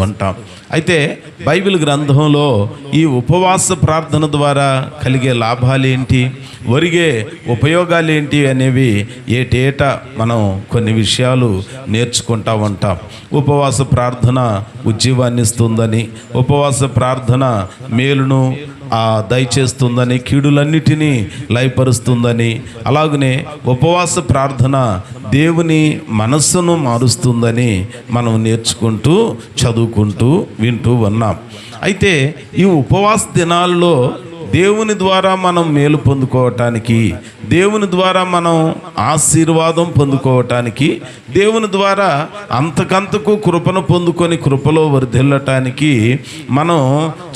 ఉంటాం. అయితే బైబిల్ గ్రంథంలో ఈ ఉపవాస ప్రార్థన ద్వారా కలిగే లాభాలు ఏంటి, ఒరిగే ఉపయోగాలు ఏంటి అనేవి ఏటేటా మనం కొన్ని విషయాలు నేర్చుకుంటూ ఉంటాం. ఉపవాస ప్రార్థన ఉజ్జీవాన్ని ఇస్తుందని, ఉపవాస ప్రార్థన మేలును దయచేస్తుందని, కీడులన్నిటినీ లయపరుస్తుందని, అలాగనే ఉపవాస ప్రార్థన దేవుని మనస్సును మారుస్తుందని మనం నేర్చుకుంటూ చదువుకుంటూ వింటూ ఉన్నాం. అయితే ఈ ఉపవాస దినాల్లో దేవుని ద్వారా మనం మేలు పొందుకోవటానికి, దేవుని ద్వారా మనం ఆశీర్వాదం పొందుకోవటానికి, దేవుని ద్వారా అంతకంతకు కృపను పొందుకొని కృపలో వర్ధిల్లటానికి మనం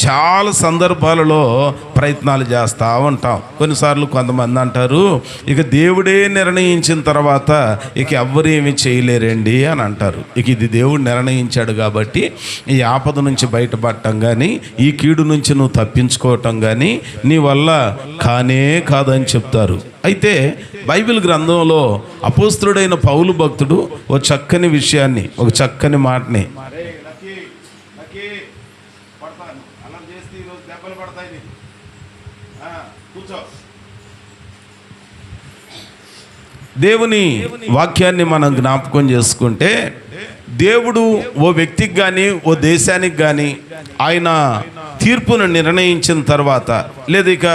చాలా సందర్భాలలో ప్రయత్నాలు చేస్తూ ఉంటాం. కొన్నిసార్లు కొంతమంది అంటారు, ఇక దేవుడే నిర్ణయించిన తర్వాత ఇక ఎవ్వరు ఏమీ చేయలేరండి అని అంటారు. ఇక ఇది దేవుడు నిర్ణయించాడు కాబట్టి ఈ ఆపద నుంచి బయటపడటం కానీ, ఈ కీడు నుంచి నువ్వు తప్పించుకోవటం కానీ నీ వల్ల కానే కాదని చెప్తారు. అయితే బైబిల్ గ్రంథంలో అపోస్తలుడైన పౌలు భక్తుడు ఒక చక్కని విషయాన్ని, ఒక చక్కని మాటని, దేవుని వాక్యాన్ని మనం జ్ఞాపకం చేసుకుంటే, దేవుడు ఓ వ్యక్తికి కానీ ఓ దేశానికి కానీ ఆయన తీర్పును నిర్ణయించిన తర్వాత, లేదా ఇక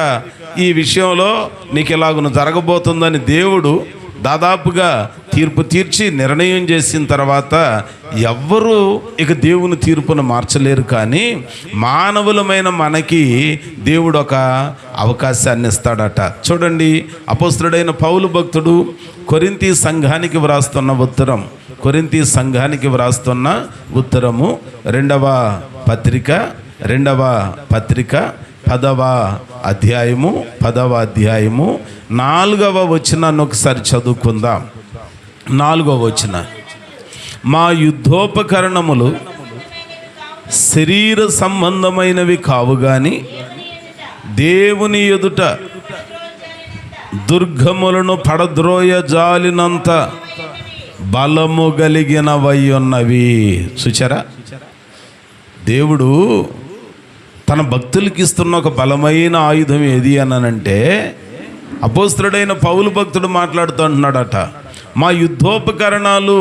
ఈ విషయంలో నీకు ఇలాగున జరగబోతుందని దేవుడు దాదాపుగా తీర్పు తీర్చి నిర్ణయం చేసిన తర్వాత ఎవ్వరూ ఇక దేవుని తీర్పును మార్చలేరు. కానీ మానవులమైన మనకి దేవుడు ఒక అవకాశాన్ని ఇస్తాడట. చూడండి, అపోస్తలుడైన పౌలు భక్తుడు కొరింథీ సంఘానికి వ్రాస్తున్న ఉత్తరం, కొరింథీ సంఘానికి వ్రాస్తున్న ఉత్తరము 2వ పత్రిక 10వ అధ్యాయము 4వ వచనాన్ని ఒకసారి చదువుకుందాం. 4వ వచనం, మా యుద్ధోపకరణములు శరీర సంబంధమైనవి కావు గాని దేవుని ఎదుట దుర్గములను పడద్రోయ జాలినంత బలము కలిగినవై ఉన్నవి. చూచారా, దేవుడు తన భక్తులకి ఇస్తున్న ఒక బలమైన ఆయుధం ఏది అనంటే, అపోస్తలుడైన పౌలు భక్తుడు మాట్లాడుతూ అంటున్నాడట, మా యుద్ధోపకరణాలు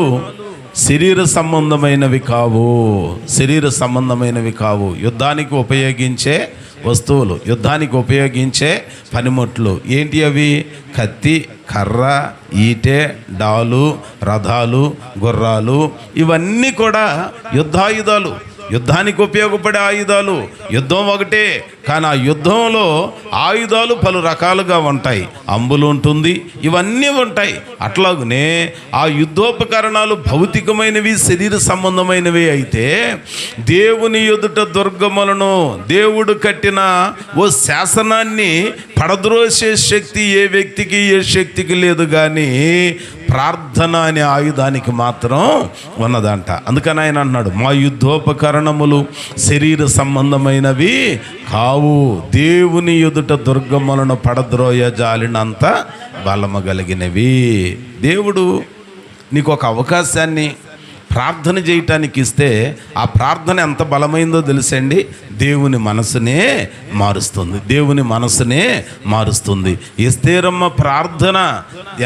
శరీర సంబంధమైనవి కావు, శరీర సంబంధమైనవి కావు. యుద్ధానికి ఉపయోగించే వస్తువులు, యుద్ధానికి ఉపయోగించే పనిముట్లు ఏంటి అవి? కత్తి, కర్ర, ఈటె, డాలు, రథాలు, గుర్రాలు, ఇవన్నీ కూడా యుద్ధాయుధాలు, యుద్ధానికి ఉపయోగపడే ఆయుధాలు. యుద్ధం ఒకటే, కానీ ఆ యుద్ధంలో ఆయుధాలు పలు రకాలుగా ఉంటాయి. అంబులు ఉంటుంది, ఇవన్నీ ఉంటాయి. అట్లాగనే ఆ యుద్ధోపకరణాలు భౌతికమైనవి, శరీర సంబంధమైనవి అయితే, దేవుని ఎదుట దుర్గములను, దేవుడు కట్టిన ఓ శాసనాన్ని పడద్రోసే శక్తి ఏ వ్యక్తికి, ఏ శక్తికి లేదు. కానీ ప్రార్థన అనే ఆయుధానికి మాత్రం ఉన్నదంట. అందుకని ఆయన అన్నాడు, మా యుద్ధోపకరణములు శరీర సంబంధమైనవి కావు, దేవుని ఎదుట దుర్గములను పడద్రోయ జాలినంత బలము కలిగినవి. దేవుడు నీకు ఒక అవకాశాన్ని ప్రార్థన చేయటానికి ఇస్తే, ఆ ప్రార్థన ఎంత బలమైందో తెలుసండి, దేవుని మనసునే మారుస్తుంది, దేవుని మనసునే మారుస్తుంది. ఎస్తేరమ్మ ప్రార్థన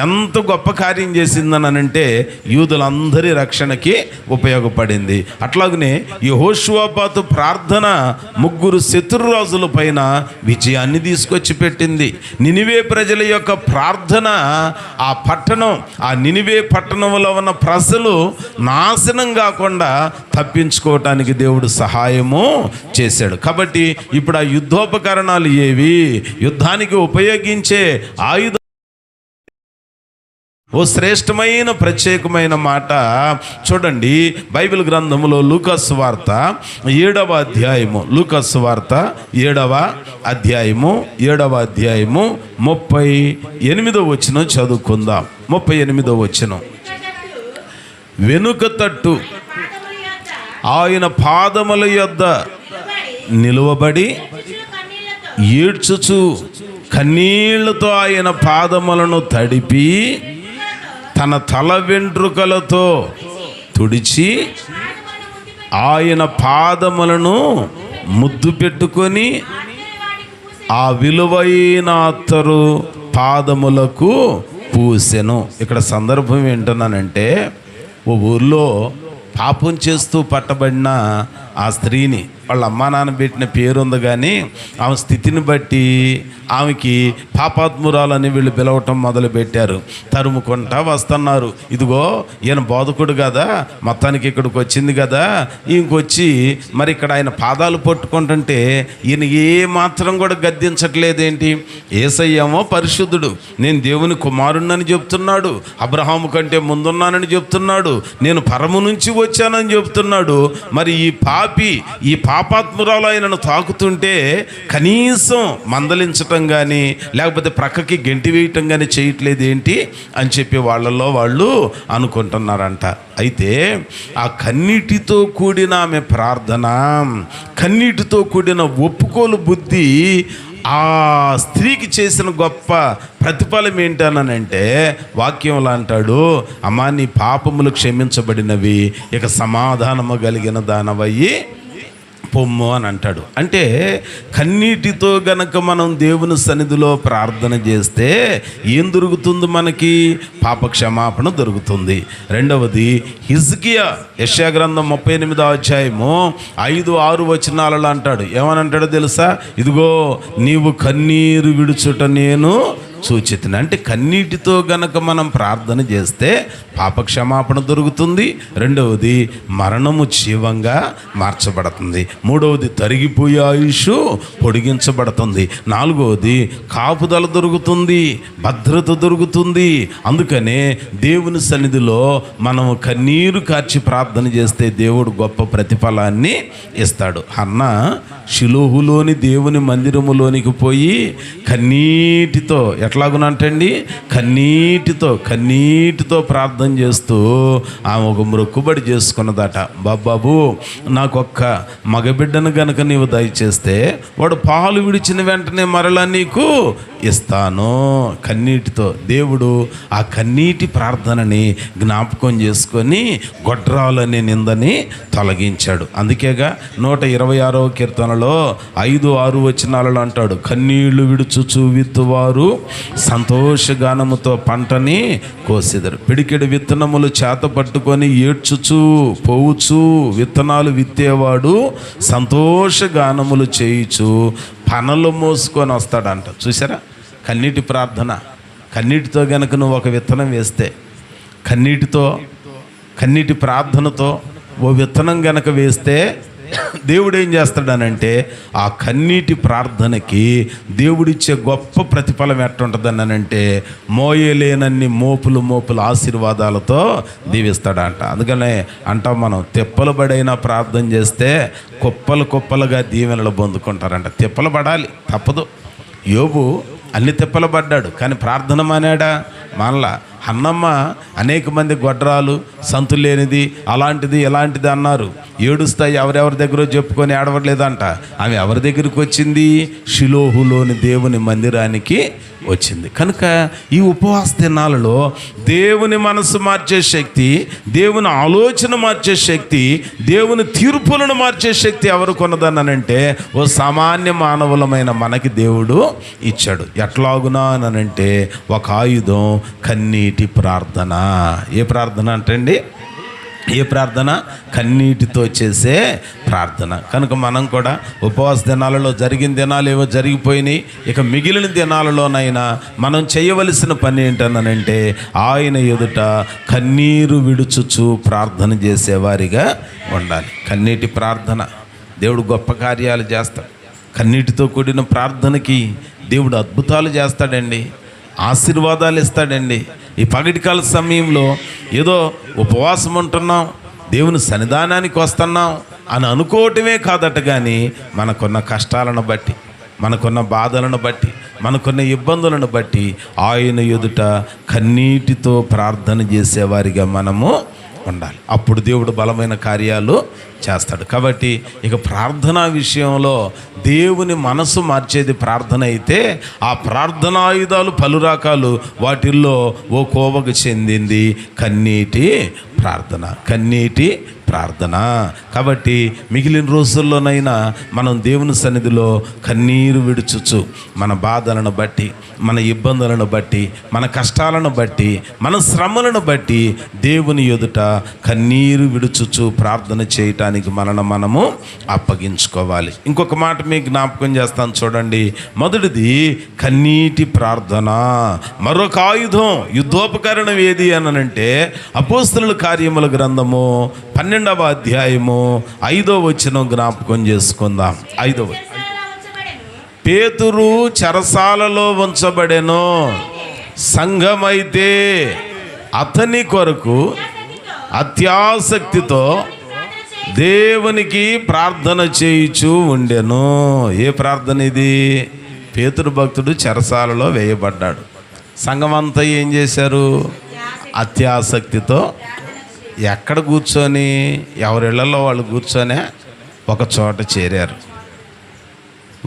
ఎంత గొప్ప కార్యం చేసిందనంటే యూదులందరి రక్షణకి ఉపయోగపడింది. అట్లాగనే యెహోషువపాతు ప్రార్థన 3 శత్రురాజుల పైన విజయాన్ని తీసుకొచ్చి పెట్టింది. నినివే ప్రజల యొక్క ప్రార్థన, ఆ పట్టణం, ఆ నినివే పట్టణంలో ఉన్న ప్రజలు నాశనం కాకుండా తప్పించుకోవటానికి దేవుడు సహాయము చేశాడు. కాబట్టి ఇప్పుడు ఆ యుద్ధోపకరణాలు ఏవి? యుద్ధానికి ఉపయోగించే ఆయుధ ఓ శ్రేష్టమైన ప్రత్యేకమైన మాట చూడండి. బైబిల్ గ్రంథంలో లూకాసు వార్త 7వ అధ్యాయము, లూకాసు వార్త 7వ అధ్యాయము 38వ వచనం చదువుకుందాం. 38వ వచనం, వెనుక తట్టు ఆయన పాదముల యొద్ద నిలువబడి ఏడ్చుచు కన్నీళ్లతో ఆయన పాదములను తడిపి తన తల వెంట్రుకలతో తుడిచి ఆయన పాదములను ముద్దు పెట్టుకొని ఆ విలువైన అత్తరు పాదములకు పూసెను. ఇక్కడ సందర్భం ఏంటన్నానంటే, ఓ ఊర్లో పాపం చేస్తూ పట్టబడిన ఆ స్త్రీని వాళ్ళ అమ్మా నాన్న పెట్టిన పేరు ఉంది, కానీ ఆమె స్థితిని బట్టి ఆమెకి పాపాత్మురాలని వీళ్ళు పిలవటం మొదలుపెట్టారు. తరుముకుంటా వస్తున్నారు. ఇదిగో ఈయన బోధకుడు కదా, మొత్తానికి ఇక్కడికి వచ్చింది కదా, ఇంకొచ్చి మరి ఇక్కడ ఆయన పాదాలు పట్టుకుంటుంటే ఈయన ఏ మాత్రం కూడా గద్దించట్లేదేంటి? యేసయ్యేమో పరిశుద్ధుడు, నేను దేవుని కుమారుణ్ణని చెప్తున్నాడు, అబ్రహాము కంటే ముందున్నానని చెప్తున్నాడు, నేను పరము నుంచి వచ్చానని చెప్తున్నాడు. మరి ఈ పాపాత్మురాలు ఆయనను తాకుతుంటే కనీసం మందలించటం కానీ లేకపోతే ప్రక్కకి గెంటి వేయటం కానీ చేయట్లేదు ఏంటి అని చెప్పి వాళ్ళల్లో వాళ్ళు అనుకుంటున్నారంట. అయితే ఆ కన్నీటితో కూడిన ఆమె ప్రార్థన, కన్నీటితో కూడిన ఒప్పుకోలు బుద్ధి ఆ స్త్రీకి చేసిన గొప్ప ప్రతిఫలం ఏంటనంటే, వాక్యంలో అంటాడు, అమ్మా నీ పాపములు క్షమించబడినవి, ఇక సమాధానము కలిగిన దానవయ్యి పొమ్ము అని అంటాడు. అంటే కన్నీటితో గనక మనం దేవుని సన్నిధిలో ప్రార్థన చేస్తే ఏం దొరుకుతుంది? మనకి పాప క్షమాపణ దొరుకుతుంది. రెండవది, హిజ్కియా యెషయా గ్రంథం 38వ అధ్యాయము 5-6 వచనాలలో అంటాడు, ఏమని అంటాడో తెలుసా? ఇదిగో నీవు కన్నీరు విడుచుట నేను సూచితని. అంటే కన్నీటితో గనక మనం ప్రార్థన చేస్తే పాప క్షమాపణ దొరుకుతుంది. రెండవది, మరణము జీవంగా మార్చబడుతుంది. మూడవది, తరిగిపోయే ఆయుష్ పొడిగించబడుతుంది. నాలుగవది, కాపుదల దొరుకుతుంది, భద్రత దొరుకుతుంది. అందుకనే దేవుని సన్నిధిలో మనం కన్నీరు కార్చి ప్రార్థన చేస్తే దేవుడు గొప్ప ప్రతిఫలాన్ని ఇస్తాడు. హన్నా షిలోహులోని దేవుని మందిరములోనికి పోయి కన్నీటితో, ఎట్లాగునంటండి, కన్నీటితో ప్రార్థన చేస్తూ ఆమె ఒక మొక్కుబడి చేసుకున్నదట. బాబాబు నాకొక్క మగబిడ్డను గనక నీవు దయచేస్తే వాడు పాలు విడిచిన వెంటనే మరలా నీకు ఇస్తాను. కన్నీటితో దేవుడు ఆ కన్నీటి ప్రార్థనని జ్ఞాపకం చేసుకొని గొడ్రాలనే నిందని తొలగించాడు. అందుకేగా 126వ కీర్తనలో 5-6 వచనాలలో అంటాడు, కన్నీళ్లు విడుచుచు విత్తువారు సంతోషగానముతో పంటని కోసెదరు. పిడికెడు విత్తనములు చేత పట్టుకొని ఏడ్చుచు పోవుచు విత్తనాలు విత్తేవాడు సంతోషగానములు చేయుచు పనలు మోసుకొని వస్తాడంట. చూసారా? కన్నీటి ప్రార్థన. కన్నీటితో గనక నువ్వు ఒక విత్తనం వేస్తే, కన్నీటి ప్రార్థనతో ఓ విత్తనం గనక వేస్తే దేవుడు ఏం చేస్తాడనంటే ఆ కన్నీటి ప్రార్థనకి దేవుడిచ్చే గొప్ప ప్రతిఫలం ఎట్టుంటుందనంటే మోయలేనన్ని మోపులు ఆశీర్వాదాలతో దీవిస్తాడంట. అందుకనే అంటాం మనం, తిప్పలు పడైనా ప్రార్థన చేస్తే కుప్పలుగా దీవెనలు పొందుకుంటారంట. తిప్పలు పడాలి, తప్పదు. యోబు అన్ని తిప్పలు పడ్డాడు, కానీ ప్రార్థన మానాడా? మనలా. అన్నమ్మ అనేక మంది గొడ్రాలు, సంతులేనిది, అలాంటిది ఇలాంటిది అన్నారు, ఏడుస్తాయి, ఎవరెవరి దగ్గర చెప్పుకొని ఏడవలేదంట. ఆమె ఎవరి దగ్గరికి వచ్చింది? షిలోహులోని దేవుని మందిరానికి వచ్చింది. కనుక ఈ ఉపవాస దినాలలో దేవుని మనసు మార్చే శక్తి, దేవుని ఆలోచన మార్చే శక్తి, దేవుని తీర్పులను మార్చే శక్తి ఎవరు కొన్నదనంటే ఓ సామాన్య మానవులమైన మనకి దేవుడు ఇచ్చాడు. ఎట్లాగునా అనంటే ఒక ఆయుధం కన్నీటి ప్రార్థన. ఏ ప్రార్థన అంటండి? ఏ ప్రార్థన? కన్నీటితో చేసే ప్రార్థన. కనుక మనం కూడా ఉపవాస దినాలలో జరిగిన దినాలు ఏవో జరిగిపోయినాయి, ఇక మిగిలిన దినాలలోనైనా మనం చేయవలసిన పని ఏంటనంటే ఆయన ఎదుట కన్నీరు విడుచుచు ప్రార్థన చేసేవారిగా ఉండాలి. కన్నీటి ప్రార్థన దేవుడు గొప్ప కార్యాలు చేస్తాడు. కన్నీటితో కూడిన ప్రార్థనకి దేవుడు అద్భుతాలు చేస్తాడండి, ఆశీర్వాదాలు ఇస్తాడండి. ఈ పగటికాల సమయంలో ఏదో ఉపవాసం ఉంటున్నాం, దేవుని సన్నిధానానికి వస్తున్నాం అని అనుకోవటమే కాదట, కానీ మనకున్న కష్టాలను బట్టి, మనకున్న బాధలను బట్టి, మనకున్న ఇబ్బందులను బట్టి ఆయన ఎదుట కన్నీటితో ప్రార్థన చేసేవారిగా మనము ఉండాలి. అప్పుడు దేవుడు బలమైన కార్యాలు చేస్తాడు. కాబట్టి ఇక ప్రార్థనా విషయంలో దేవుని మనసు మార్చేది ప్రార్థన అయితే ఆ ప్రార్థనాయుధాలు పలు రకాలు. వాటిల్లో ఓ కోవకు చెందింది కన్నీటి ప్రార్థన. కన్నీటి ప్రార్థన. కాబట్టి మిగిలిన రోజుల్లోనైనా మనం దేవుని సన్నిధిలో కన్నీరు విడుచుచు, మన బాధలను బట్టి, మన ఇబ్బందులను బట్టి, మన కష్టాలను బట్టి, మన శ్రమలను బట్టి దేవుని ఎదుట కన్నీరు విడుచుచు ప్రార్థన చేయటానికి మనము అప్పగించుకోవాలి. ఇంకొక మాట మీకు జ్ఞాపకం చేస్తాను చూడండి. మొదటిది కన్నీటి ప్రార్థన. మరొక ఆయుధం, యుద్ధోపకరణం ఏది అనంటే అపోస్తలుల కార్యముల గ్రంథము 12వ అధ్యాయము 5వ వచనం జ్ఞాపకం చేసుకుందాం. 5వ పేతురు చెరసాలలో ఉంచబడెను, సంఘమైతే అతని కొరకు అత్యాసక్తితో దేవునికి ప్రార్థన చేయుచూ ఉండెను. ఏ ప్రార్థన ఇది? పేతురు భక్తుడు చెరసాలలో వేయబడ్డాడు. సంఘమంతా ఏం చేశారు? అత్యాసక్తితో ఎక్కడ కూర్చొని, ఎవరిళ్లలో వాళ్ళు కూర్చొని ఒక చోట చేరారు.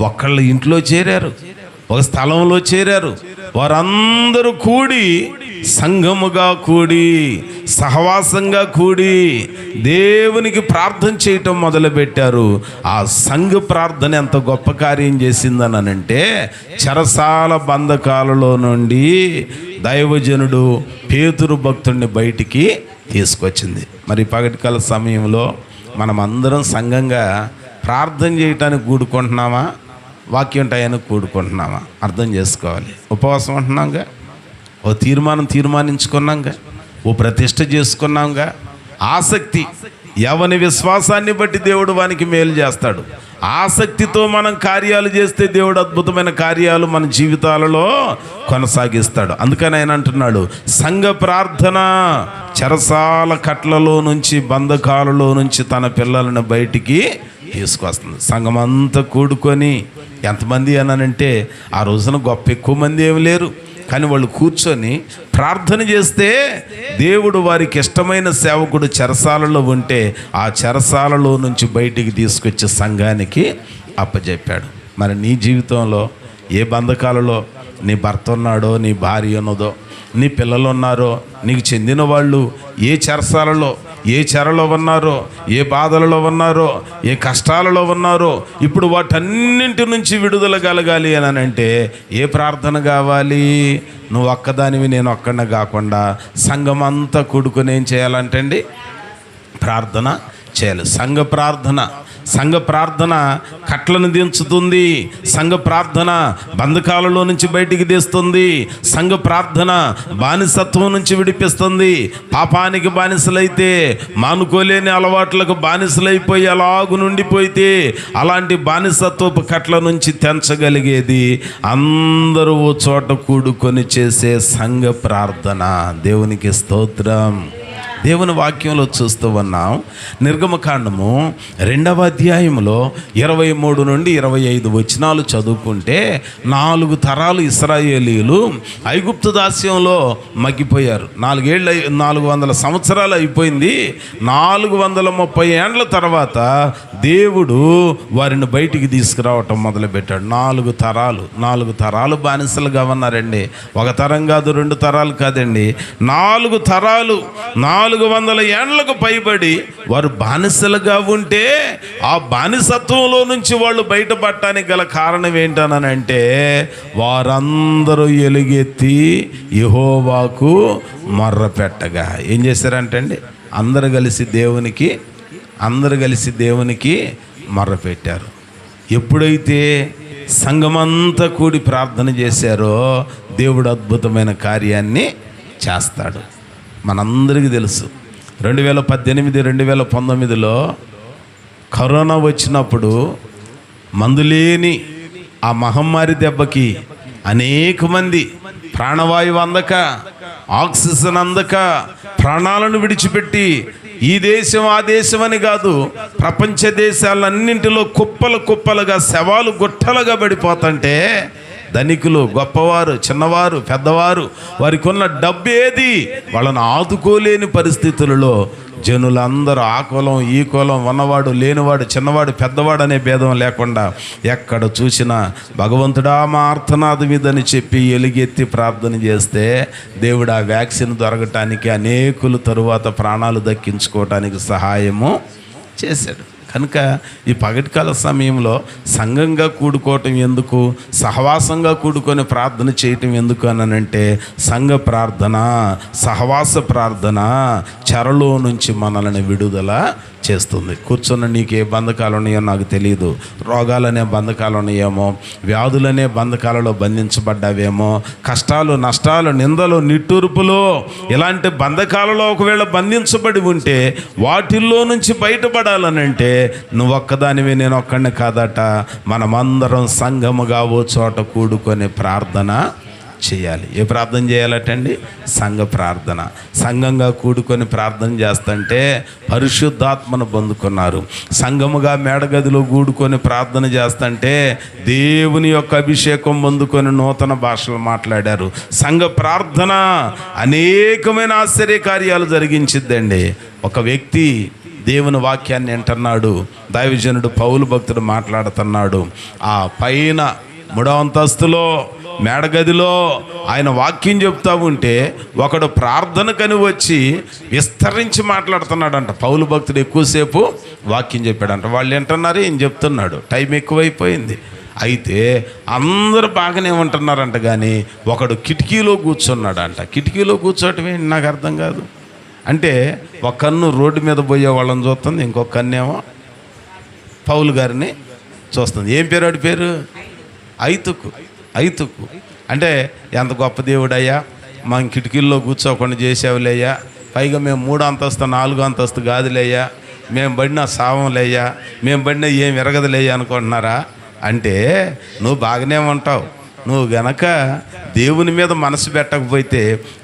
ఒకళ్ళ ఇంట్లో చేరారు, ఒక స్థలంలో చేరారు. వారందరూ కూడి, సంఘముగా కూడి, సహవాసంగా కూడి దేవునికి ప్రార్థన చేయటం మొదలుపెట్టారు. ఆ సంఘ ప్రార్థన ఎంత గొప్ప కార్యం చేసిందనంటే, చెరసాల బంధకాలలో నుండి దైవజనుడు పేతురు భక్తుడిని బయటికి తీసుకొచ్చింది. మరి పగటికాల సమయంలో మనం అందరం సంఘంగా ప్రార్థన చేయటానికి కూడుకుంటున్నామా, వాక్యం టయానికి కూడుకుంటున్నామా? అర్థం చేసుకోవాలి. ఉపవాసం ఉంటున్నాంగా, ఓ తీర్మానించుకున్నాంగా, ఓ ప్రతిష్ట చేసుకున్నాంగా. ఆసక్తి, ఎవని విశ్వాసాన్ని బట్టి దేవుడు వానికి మేలు చేస్తాడు. ఆసక్తితో మనం కార్యాలు చేస్తే దేవుడు అద్భుతమైన కార్యాలు మన జీవితాలలో కొనసాగిస్తాడు. అందుకని ఆయన అంటున్నాడు, సంఘ ప్రార్థన చెరసాల కట్లలో నుంచి, బంధకాలలో నుంచి తన పిల్లలను బయటికి తీసుకొస్తుంది. సంఘమంతా కూడుకొని, ఎంతమంది అనంటే ఆ రోజున గొప్ప ఎక్కువ మంది ఏమి లేరు, కానీ వాళ్ళు కూర్చొని ప్రార్థన చేస్తే దేవుడు వారికి ఇష్టమైన సేవకుడు చెరసాలలో ఉంటే ఆ చెరసాలలో నుంచి బయటికి తీసుకొచ్చి సంఘానికి అప్పచెప్పాడు. మరి నీ జీవితంలో ఏ బంధకాలలో నీ భర్త ఉన్నాడో, నీ భార్య ఉన్నదో, నీ పిల్లలు ఉన్నారో, నీకు చెందిన వాళ్ళు ఏ చెరసాలలో, ఏ చెరలో ఉన్నారో, ఏ బాధలలో ఉన్నారో, ఏ కష్టాలలో ఉన్నారో, ఇప్పుడు వాటన్నింటి నుంచి విడుదల కలగాలి అని అంటే ఏ ప్రార్థన కావాలి? నువ్వు ఒక్కదానివి, నేను ఒక్కడిని కాకుండా సంఘమంతా కూడుకొని ఏం చేయాలంటే అండి, ప్రార్థన చేయాలి. సంఘ ప్రార్థన కట్లను దించుతుంది. సంఘ ప్రార్థన బంధకాలలో నుంచి బయటికి తీస్తుంది. సంఘ ప్రార్థన బానిసత్వం నుంచి విడిపిస్తుంది. పాపానికి బానిసలైతే, మానుకోలేని అలవాట్లకు బానిసలైపోయి అలాగు నుండిపోయితే, అలాంటి బానిసత్వపు కట్ల నుంచి తెంచగలిగేది అందరూ ఓ చోట కూడుకొని చేసే సంఘ ప్రార్థన. దేవునికి స్తోత్రం. దేవుని వాక్యంలో చూస్తూ ఉన్నాం. నిర్గమకాండము 2వ అధ్యాయంలో 23 నుండి 25 వచనాలు చదువుకుంటే 4 తరాలు ఇశ్రాయేలీయులు ఐగుప్తు దాస్యంలో మగ్గిపోయారు. 400 సంవత్సరాలు అయిపోయింది. 430 ఏండ్ల తర్వాత దేవుడు వారిని బయటికి తీసుకురావటం మొదలుపెట్టాడు. 4 తరాలు బానిసలుగా ఉన్నారండి. ఒక తరం కాదు, 2 తరాలు కాదండి, 4 తరాలు, 400 ఏండ్లకు పైబడి వారు బానిసలుగా ఉంటే ఆ బానిసత్వంలో నుంచి వాళ్ళు బయటపడటానికి గల కారణం ఏంటనంటే, వారందరూ ఎలుగెత్తి యెహోవాకు మొర్ర పెట్టగా ఏం చేశారంటే అండి, అందరు కలిసి దేవునికి మొర్ర పెట్టారు. ఎప్పుడైతే సంఘమంతా కూడి ప్రార్థన చేశారో దేవుడు అద్భుతమైన కార్యాన్ని చేస్తాడు. మనందరికీ తెలుసు 2018, 2019లో కరోనా వచ్చినప్పుడు మందులేని ఆ మహమ్మారి దెబ్బకి అనేక మంది ప్రాణవాయువు అందక, ఆక్సిజన్ అందక ప్రాణాలను విడిచిపెట్టి ఈ దేశం ఆ దేశం అని కాదు, ప్రపంచ దేశాలన్నింటిలో కుప్పలుగా శవాలు గుట్టలుగా పడిపోతుంటే ధనికులు, గొప్పవారు, చిన్నవారు, పెద్దవారు, వారికి ఉన్న డబ్బు ఏది వాళ్ళని ఆదుకోలేని పరిస్థితులలో జనులందరూ ఆ కులం ఈ కులం, ఉన్నవాడు లేనివాడు, చిన్నవాడు పెద్దవాడు అనే భేదం లేకుండా ఎక్కడ చూసినా భగవంతుడా మా ఆర్తనాదం ఇదని చెప్పి ఎలుగెత్తి ప్రార్థన చేస్తే దేవుడు ఆ వ్యాక్సిన్ దొరకటానికి అనేకులు తరువాత ప్రాణాలు దక్కించుకోవటానికి సహాయము చేశాడు. కనుక ఈ పగటికాల సమయంలో సంఘంగా కూడుకోవటం ఎందుకు, సహవాసంగా కూడుకొని ప్రార్థన చేయటం ఎందుకు అనంటే సంఘ ప్రార్థన, సహవాస ప్రార్థన చెరలో నుంచి మనల్ని విడుదల చేస్తుంది. కూర్చున్న నీకు ఏ బంధకాలు ఉన్నాయో నాకు తెలియదు, రోగాలనే బంధకాలు ఉన్నాయేమో, వ్యాధులనే బంధకాలలో బంధించబడ్డావేమో, కష్టాలు నష్టాలు నిందలు నిట్టూర్పులు ఇలాంటి బంధకాలలో ఒకవేళ బంధించబడి ఉంటే వాటిల్లో నుంచి బయటపడాలనంటే నువ్వు ఒక్కదానివే నేను ఒక్కడిని కాదట, మనమందరం సంఘముగా ఓ చోట కూడుకొని ప్రార్థన చేయాలి. ఏ ప్రార్థన చేయాలటండి? సంఘ ప్రార్థన. సంఘంగా కూడుకొని ప్రార్థన చేస్తుంటే పరిశుద్ధాత్మను పొందుకున్నారు. సంఘముగా మేడగదిలో కూడుకొని ప్రార్థన చేస్తుంటే దేవుని యొక్క అభిషేకం పొందుకొని నూతన భాషలు మాట్లాడారు. సంఘ ప్రార్థన అనేకమైన ఆశ్చర్యకార్యాలు జరిగించిద్దండి. ఒక వ్యక్తి దేవుని వాక్యాన్ని వింటున్నాడు. దైవజనుడు పౌలు భక్తుడు మాట్లాడుతున్నాడు. ఆ పైన 3వ అంతస్తులో మేడగదిలో ఆయన వాక్యం చెప్తా ఉంటే ఒకడు ప్రార్థనకని వచ్చి విస్తరించి మాట్లాడుతున్నాడంట. పౌలు భక్తుడు ఎక్కువసేపు వాక్యం చెప్పాడంట. వాళ్ళు వింటున్నారు, ఏం చెప్తున్నాడు, టైం ఎక్కువైపోయింది. అయితే అందరూ బాగానే ఉంటున్నారంట, కానీ ఒకడు కిటికీలో కూర్చున్నాడంట. కిటికీలో కూర్చోవటం ఏంటి నాకు అర్థం కాదు. అంటే ఒక కన్ను రోడ్డు మీద పోయే వాళ్ళని చూస్తుంది, ఇంకొక కన్నేమో పౌలు గారిని చూస్తుంది. ఏం పేరు వాడి పేరు? ఐతుకు. అంటే ఎంత గొప్ప దేవుడయ్యా, మా కిటికీల్లో కూర్చోకుండా చేసేవులేయ్యా, పైగా మేము 3వ అంతస్తు 4వ అంతస్తు కాదులేయ్యా, మేము పడిన సావంలేయ్యా, మేము పడిన ఏం ఎరగదులేయ్యా అనుకుంటున్నారా? అంటే నువ్వు బాగానే ఉంటావు, నువ్వు గనక దేవుని మీద మనసు పెట్టకపోతే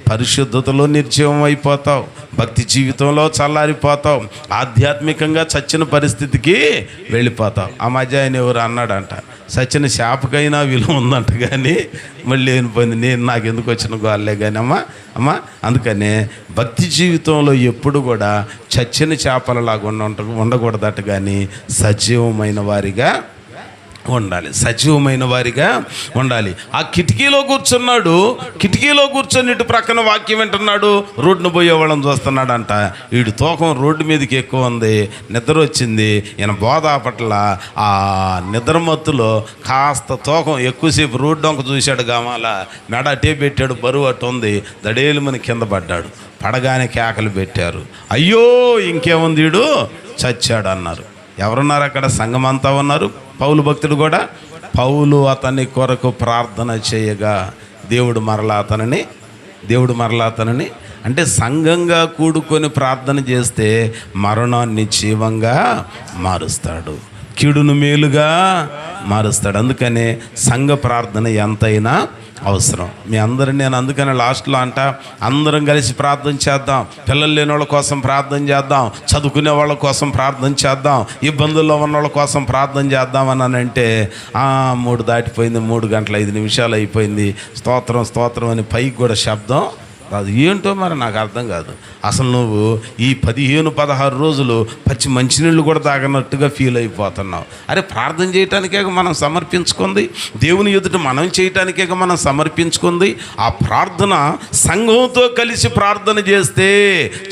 పరిశుద్ధతలో నిర్జీవం అయిపోతావు, భక్తి జీవితంలో చల్లారిపోతావు, ఆధ్యాత్మికంగా చచ్చిన పరిస్థితికి వెళ్ళిపోతావు. ఆ మధ్య ఆయన ఎవరు అన్నాడంట, చచ్చిన చేపకైనా విలువ ఉందంట, కానీ మళ్ళీ ఏనిపోయింది, నాకు ఎందుకు వచ్చిన గోళ్ళే కానీ అమ్మ అందుకనే భక్తి జీవితంలో ఎప్పుడు కూడా చచ్చిన చేపలలాగా ఉండకూడదట, కానీ సజీవమైన వారిగా ఉండాలి, సజీవమైన వారిగా ఉండాలి. ఆ కిటికీలో కూర్చున్నాడు, కిటికీలో కూర్చొని ఇటు ప్రక్కన వాక్యం వింటున్నాడు, రోడ్డును పోయే వాళ్ళని చూస్తున్నాడంట. వీడి తూకం రోడ్డు మీదకి ఎక్కువ ఉంది, నిద్ర వచ్చింది. ఈయన బోధ పట్ల ఆ నిద్రమత్తులో కాస్త తూకం ఎక్కువసేపు రోడ్డు వంక చూశాడు, గామాల మెడ అటే పెట్టాడు, బరువు అటు ఉంది, దడేలుమని కింద పడ్డాడు. పడగానే కేకలు పెట్టారు, అయ్యో ఇంకేముంది వీడు చచ్చాడు అన్నారు. ఎవరున్నారు అక్కడ? సంఘమంతా ఉన్నారు. పౌలు భక్తుడు కూడా. పౌలు అతని కొరకు ప్రార్థన చేయగా దేవుడు మరలా అతనిని అంటే సంఘంగా కూడుకొని ప్రార్థన చేస్తే మరణాన్ని జీవంగా మారుస్తాడు, కీడును మేలుగా మారుస్తాడు. అందుకనే సంఘ ప్రార్థన ఎంతైనా అవసరం. మీ అందరిని నేను అందుకని లాస్ట్లో అందరం కలిసి ప్రార్థన చేద్దాం, పిల్లలు లేని వాళ్ళ కోసం ప్రార్థన చేద్దాం, చదువుకునే వాళ్ళ కోసం ప్రార్థన చేద్దాం, ఇబ్బందుల్లో ఉన్న వాళ్ళ కోసం ప్రార్థన చేద్దాం అని అంటే 3 దాటిపోయింది, 3 గంటల 5 నిమిషాలు అయిపోయింది, స్తోత్రం అని పైకి కూడా శబ్దం రాదు. ఏంటో మరి నాకు అర్థం కాదు. అసలు నువ్వు ఈ 15-16 రోజులు పచ్చి మంచినీళ్ళు కూడా తాగనట్టుగా ఫీల్ అయిపోతున్నావు. అరే ప్రార్థన చేయటానికే మనం సమర్పించుకుంది, దేవుని ఎదుట మనం చేయటానికే మనం సమర్పించుకుంది. ఆ ప్రార్థన సంఘంతో కలిసి ప్రార్థన చేస్తే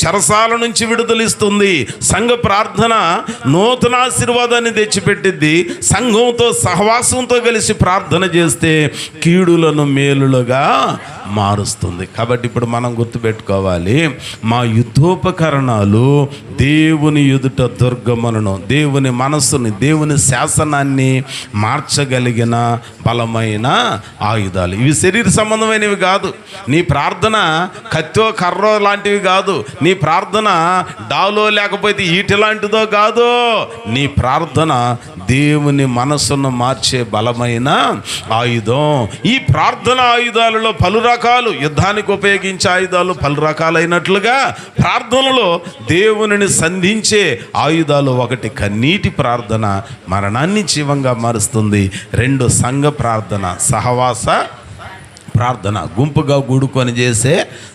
చెరసాల నుంచి విడుదలిస్తుంది. సంఘ ప్రార్థన నూతన ఆశీర్వాదాన్ని తెచ్చిపెట్టిద్ది. సంఘంతో సహవాసంతో కలిసి ప్రార్థన చేస్తే కీడులను మేలులుగా మారుస్తుంది. కాబట్టి ఇప్పుడు మనం గుర్తుపెట్టుకోవాలి, మా యుద్ధోపకరణాలు దేవుని ఎదుట దుర్గములను, దేవుని మనస్సుని, దేవుని శాసనాన్ని మార్చగలిగిన బలమైన ఆయుధాలు. ఇవి శరీర సంబంధమైనవి కాదు. నీ ప్రార్థన కత్తో కర్రో లాంటివి కాదు. నీ ప్రార్థన డాలో లేకపోతే ఈటి లాంటిదో కాదు. నీ ప్రార్థన దేవుని మనస్సును మార్చే బలమైన ఆయుధం. ఈ ప్రార్థన ఆయుధాలలో పలు రకాలు, యుద్ధానికి ఉపయోగించే ఆయుధాలు పలు రకాలైనట్లుగా ప్రార్థనలో దేవునిని సంధించే ఆయుధాలు ఒకటి కన్నీటి ప్రార్థన, మరణాన్ని జీవంగా మారుస్తుంది. 2 సంఘ ప్రార్థన, సహవాస ప్రార్థన, గుంపుగా కూడుకొని చేసే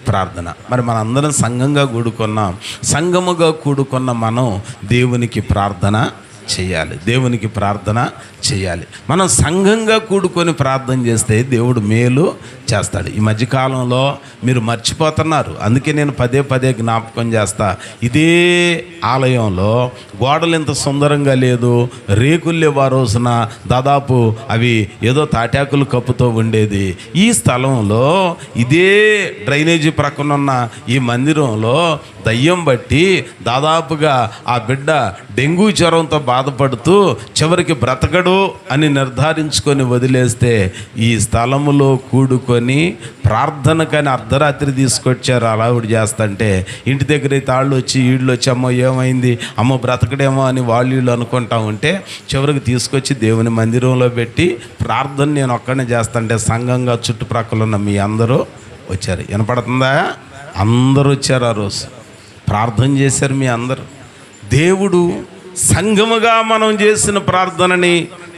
ప్రార్థన. మరి మనందరం సంఘంగా కూడుకున్నాం. సంఘముగా కూడుకున్న మనం దేవునికి ప్రార్థన చేయాలి, దేవునికి ప్రార్థన చేయాలి. మనం సంఘంగా కూడుకొని ప్రార్థన చేస్తే దేవుడు మేలు చేస్తాడు. ఈ మధ్యకాలంలో మీరు మర్చిపోతున్నారు, అందుకే నేను పదే పదే జ్ఞాపకం చేస్తా. ఇదే ఆలయంలో గోడలు ఇంత సుందరంగా లేదు, రేకులు లేవు. ఆ రోజున దాదాపు అవి ఏదో తాటాకులు కప్పుతో ఉండేది. ఈ స్థలంలో ఇదే డ్రైనేజీ ప్రక్కన ఉన్న ఈ మందిరంలో దయ్యం బట్టి దాదాపుగా ఆ బిడ్డ డెంగ్యూ జ్వరంతో బాధపడుతూ చివరికి బ్రతకడు అని నిర్ధారించుకొని వదిలేస్తే ఈ స్థలములో కూడుకొని ప్రార్థనకని అర్ధరాత్రి తీసుకొచ్చారు. అలావిడి చేస్తుంటే ఇంటి దగ్గర తాళ్ళు వచ్చి వీళ్ళు వచ్చి అమ్మో ఏమైంది, అమ్మో బ్రతకడేమో అని వీళ్ళు అనుకుంటా ఉంటే చివరికి తీసుకొచ్చి దేవుని మందిరంలో పెట్టి ప్రార్థన నేను ఒక్కడనే చేస్తుంటే సంఘంగా చుట్టుప్రక్కల ఉన్న మీ అందరూ వచ్చారు. వినపడుతుందా? అందరూ వచ్చారు. ఆ రోజు ప్రార్థన చేశారు మీ అందరూ. దేవుడు సంఘముగా మనం చేసిన ప్రార్థనని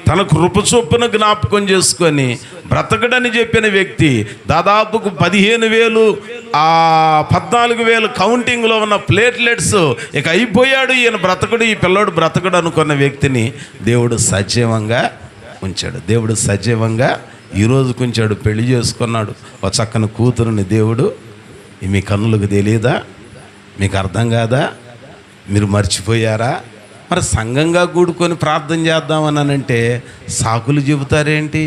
తన కృప చొప్పున జ్ఞాపకం చేసుకొని బ్రతకడని చెప్పిన వ్యక్తి దాదాపుకు 15,000 14,000 కౌంటింగ్లో ఉన్న ప్లేట్లెట్స్ ఇక అయిపోయాడు, ఈయన బ్రతకడు, ఈ పిల్లోడు బ్రతకడు అనుకున్న వ్యక్తిని దేవుడు సజీవంగా ఉంచాడు. దేవుడు సజీవంగా ఈరోజు ఉంచాడు. పెళ్లి చేసుకున్నాడు, ఒక చక్కని కూతురుని దేవుడు. మీ కన్నులకు తెలియదా? మీకు అర్థం కాదా? మీరు మర్చిపోయారా? మరి సంఘంగా కూడుకొని ప్రార్థన చేద్దామని అంటే సాకులు చెబుతారేంటి?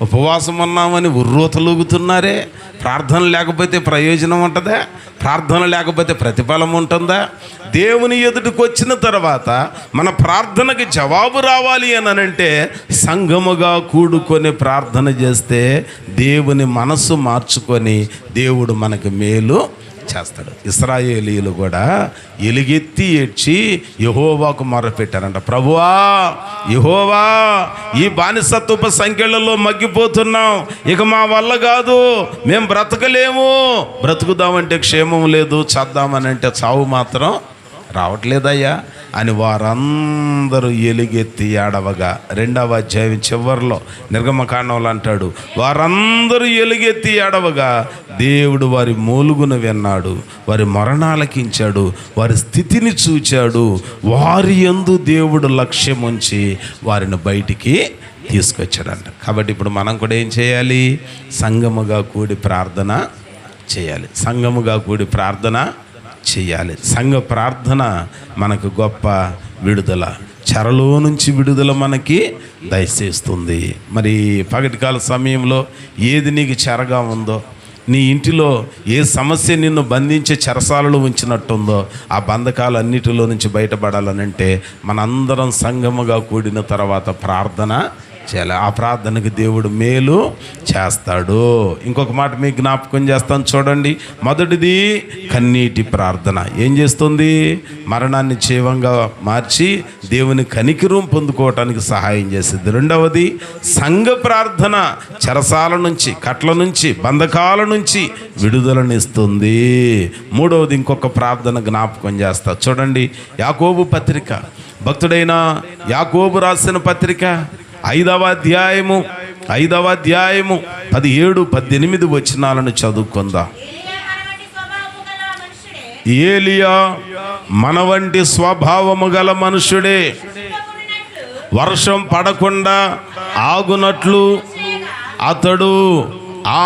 ఉపవాసం ఉన్నామని ఉర్రూతలూగుతున్నారే. ప్రార్థన లేకపోతే ప్రయోజనం ఉంటుందా? ప్రార్థన లేకపోతే ప్రతిఫలం ఉంటుందా? దేవుని ఎదుటికి వచ్చిన తర్వాత మన ప్రార్థనకి జవాబు రావాలి అని అంటే సంఘముగా కూడుకొని ప్రార్థన చేస్తే దేవుని మనసు మార్చుకొని దేవుడు మనకి మేలు చేస్తాడు. ఇశ్రాయేలీయులు కూడా ఎలుగెత్తి ఏడ్చి యెహోవాకు మొరపెట్టారంట. ప్రభువా, యెహోవా, ఈ బానిసత్వపు సంఖ్యలలో మగ్గిపోతున్నాం, ఇక మా వల్ల కాదు, మేము బ్రతకలేము. బ్రతుకుదామంటే క్షేమం లేదు, చద్దామనంటే చావు మాత్రం రావట్లేదయ్యా అని వారందరూ ఎలుగెత్తి ఏడవగా 2వ అధ్యాయం చివరిలో నిర్గమకాండంలో అంటాడు, వారందరూ ఎలుగెత్తి ఏడవగా దేవుడు వారి మూలుగును విన్నాడు, వారి మరణాలకించాడు, వారి స్థితిని చూచాడు, వారి యందు దేవుడు లక్ష్యం ఉంచి వారిని బయటికి తీసుకొచ్చాడంట. కాబట్టి ఇప్పుడు మనం కూడా ఏం చేయాలి? సంఘముగా కూడి ప్రార్థన చేయాలి. సంఘముగా కూడి ప్రార్థన చేయాలి. సంఘ ప్రార్థన మనకు గొప్ప విడుదల, చెరలో నుంచి విడుదల మనకి దయచేస్తుంది. మరి పగటికాల సమయంలో ఏది నీకు చెరగా ఉందో, నీ ఇంటిలో ఏ సమస్య నిన్ను బంధించే చెరసాలలో ఉంచినట్టుందో ఆ బంధకాలన్నిటిలో నుంచి బయటపడాలనంటే మనందరం సంఘముగా కూడిన తర్వాత ప్రార్థన చేయాలి. ఆ ప్రార్థనకి దేవుడు మేలు చేస్తాడు. ఇంకొక మాట మీకు జ్ఞాపకం చేస్తాను చూడండి. మొదటిది కన్నీటి ప్రార్థన. ఏం చేస్తుంది? మరణాన్ని జీవంగా మార్చి దేవుని కనికరం పొందుకోవటానికి సహాయం చేస్తుంది. రెండవది సంఘ ప్రార్థన చెరసాల నుంచి, కట్ల నుంచి, బంధకాల నుంచి విడుదలనిస్తుంది. మూడవది ఇంకొక ప్రార్థన జ్ఞాపకం చేస్తా చూడండి. యాకోబు పత్రిక, భక్తుడైన యాకోబు రాసిన పత్రిక 5వ అధ్యాయము 17-18 వచనాలను చదువుకుందాం. ఏలియా మన వంటి స్వభావము గల మనుషుడే, వర్షం పడకుండా ఆగునట్లు అతడు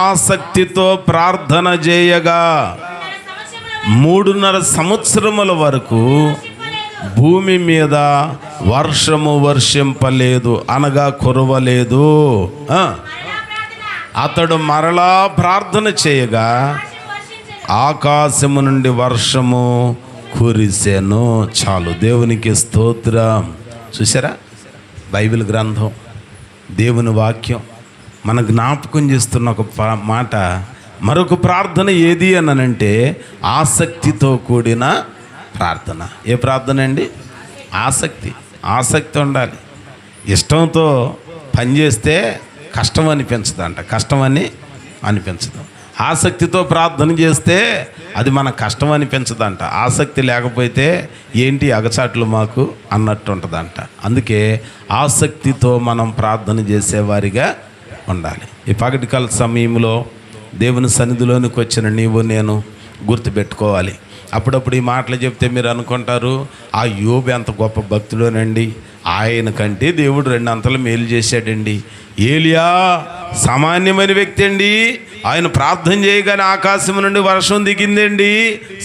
ఆసక్తితో ప్రార్థన చేయగా 3.5 సంవత్సరముల వరకు భూమి మీద వర్షము వర్షింపలేదు, అనగా కురవలేదు. అతడు మరలా ప్రార్థన చేయగా ఆకాశము నుండి వర్షము కురిసెను. చాలు, దేవునికి స్తోత్రం. చూసారా, బైబిల్ గ్రంథం, దేవుని వాక్యం మన జ్ఞాపకం చేస్తున్న ఒక మాట. మరొక ప్రార్థన ఏది అనంటే ఆసక్తితో కూడిన ప్రార్థన. ఏ ప్రార్థన అండి? ఆసక్తి ఉండాలి. ఇష్టంతో పనిచేస్తే కష్టం అనిపించదంట, కష్టమని అనిపించదు. ఆసక్తితో ప్రార్థన చేస్తే అది మనకు కష్టం అనిపించదంట. ఆసక్తి లేకపోతే ఏంటి అగచాట్లు మాకు అన్నట్టు ఉంటుందంట. అందుకే ఆసక్తితో మనం ప్రార్థన చేసేవారిగా ఉండాలి. ఈ పగటికాల సమయంలో దేవుని సన్నిధిలోనికి వచ్చిన నీవు నేను గుర్తుపెట్టుకోవాలి. అప్పుడప్పుడు ఈ మాటలు చెప్తే మీరు అనుకుంటారు, ఆ యోబు ఎంత గొప్ప భక్తుడోనండి, ఆయన కంటే దేవుడు 2 అంతలు మేలు చేశాడండి. ఏలియా సామాన్యమైన వ్యక్తి అండి, ఆయన ప్రార్థన చేయగానే ఆకాశం నుండి వర్షం దిగిందండి.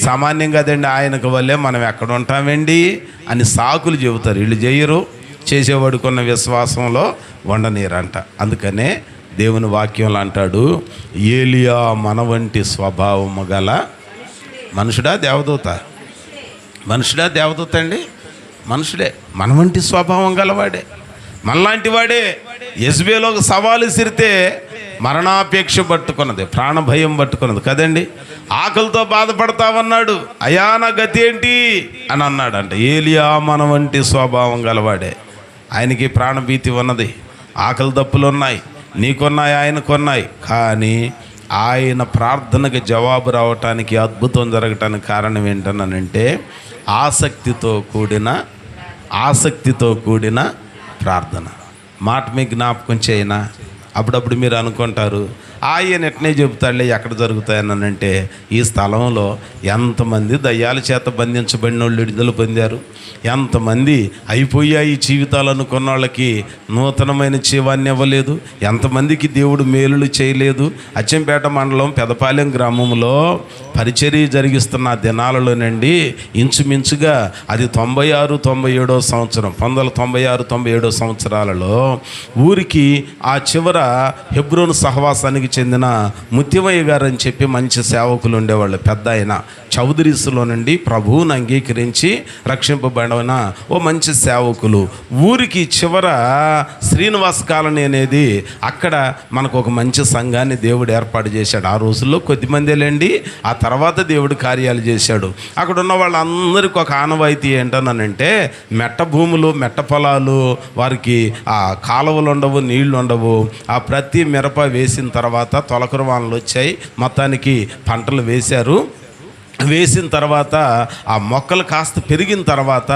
సామాన్యం కదండి, ఆయనకు వల్లే మనం ఎక్కడ ఉంటామండి అని సాకులు చెబుతారు. వీళ్ళు చేయరు, చేసేవాడుకున్న విశ్వాసంలో ఉండనీరంట. అందుకనే దేవుని వాక్యంలో అంటాడు, ఏలియా మన వంటి స్వభావము గల మనుషుడా దేవదూత? మనుషుడా దేవదూత అండి? మనుషుడే, మన వంటి స్వభావం గలవాడే, మనలాంటి వాడే. యెజ్బేలుకు సవాలు సిరితే మరణాపేక్ష పట్టుకున్నది, ప్రాణభయం పట్టుకున్నది కదండి. ఆకలితో బాధపడతావన్నాడు, అయా నా గతి ఏంటి అని అన్నాడు అంట. ఏలియా మన వంటి స్వభావం గలవాడే, ఆయనకి ప్రాణభీతి ఉన్నది, ఆకలి దప్పులు ఉన్నాయి, నీకున్నాయి, ఆయనకున్నాయి. కానీ ఆయన ప్రార్థనకి జవాబు రావటానికి, అద్భుతం జరగటానికి కారణం ఏంటనంటే ఆసక్తితో కూడిన ప్రార్థన. మాట మీ జ్ఞాపకం చేయనా? అప్పుడప్పుడు మీరు అనుకుంటారు, ఆయన ఎట్నే చెబుతాడులే ఎక్కడ జరుగుతాయనంటే, ఈ స్థలంలో ఎంతమంది దయ్యాల చేత బంధించబడిన వాళ్ళు విడుదల పొందారు, ఎంతమంది అయిపోయాయి జీవితాలు అనుకున్న వాళ్ళకి నూతనమైన జీవాన్ని ఇవ్వలేదు, ఎంతమందికి దేవుడు మేలులు చేయలేదు. అచ్చంపేట మండలం పెదపాలెం గ్రామంలో పరిచర్య జరిగిస్తున్న దినాలలోనండి ఇంచుమించుగా అది 96-97 సంవత్సరం, 1996-97 సంవత్సరాలలో ఊరికి ఆ చివర హెబ్రోను సహవాసానికి చెందిన ముత్యమయ్య గారు అని చెప్పి మంచి సేవకులు ఉండేవాళ్ళు. పెద్ద ఆయన చౌదరీస్లో నుండి ప్రభువుని అంగీకరించి రక్షింపబడిన ఓ మంచి సేవకులు. ఊరికి చివర శ్రీనివాస్ కాలనీ అనేది, అక్కడ మనకు ఒక మంచి సంఘాన్ని దేవుడు ఏర్పాటు చేశాడు. ఆ రోజుల్లో కొద్దిమందేలేండి, ఆ తర్వాత దేవుడు కార్యాలు చేశాడు. అక్కడ ఉన్న వాళ్ళందరికీ ఒక ఆనవాయితీ ఏంటనంటే, మెట్ట భూములు, మెట్ట పొలాలు, వారికి ఆ కాలువలు ఉండవు, నీళ్లు ఉండవు. ఆ ప్రతి మిరప వేసిన తర్వాత తొలకరి వానలు వచ్చాయి, మొత్తానికి పంటలు వేశారు. వేసిన తర్వాత ఆ మొక్కలు కాస్త పెరిగిన తర్వాత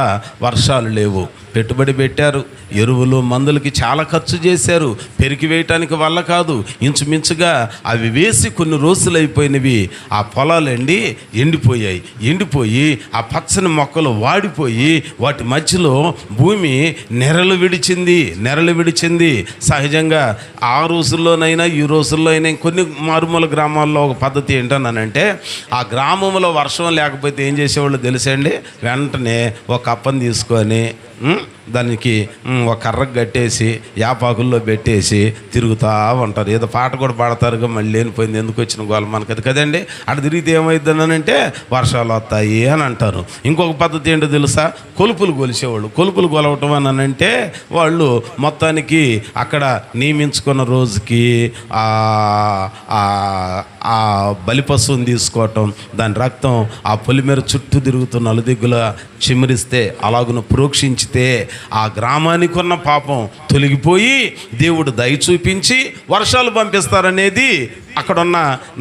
వర్షాలు లేవు. పెట్టుబడి పెట్టారు, ఎరువులు మందులకి చాలా ఖర్చు చేశారు, పెరికి వేయటానికి వల్ల కాదు. ఇంచుమించుగా అవి వేసి కొన్ని రోజులు అయిపోయినవి. ఆ పొలాలండి ఎండిపోయి ఆ పచ్చని మొక్కలు వాడిపోయి వాటి మధ్యలో భూమి నెరలు విడిచింది. సహజంగా ఆ రోజుల్లోనైనా ఈ రోజుల్లో అయినా కొన్ని మారుమూల గ్రామాల్లో ఒక పద్ధతి ఏంటనంటే, ఆ గ్రామంలో వర్షం లేకపోతే ఏం చేసేవాళ్ళు తెలుసండి, వెంటనే ఒక కప్పని తీసుకొని దానికి ఒక కర్రకు కట్టేసి యాపాకుల్లో పెట్టేసి తిరుగుతూ ఉంటారు. ఏదో పాట కూడా పాడతారుగా, మళ్ళీ లేనిపోయింది ఎందుకు వచ్చిన గోల మనకది కదండి. అటు తిరిగితే ఏమైందనంటే వర్షాలు వస్తాయి అని అంటారు. ఇంకొక పద్ధతి ఏంటో తెలుసా, కొలుపులు కొలిసేవాళ్ళు. కొలుపులు కొలవటం అని అంటే వాళ్ళు మొత్తానికి అక్కడ నియమించుకున్న రోజుకి ఆ బలిపశువుని తీసుకోవటం, దాని రక్తం ఆ పొలిమేర చుట్టూ తిరుగుతూ నలుదిగ్గుల చిమరిస్తే, అలాగును ప్రోక్షించితే ఆ గ్రామానికి ఉన్న పాపం తొలగిపోయి దేవుడు దయ చూపించి వర్షాలు పంపిస్తారనేది అక్కడున్న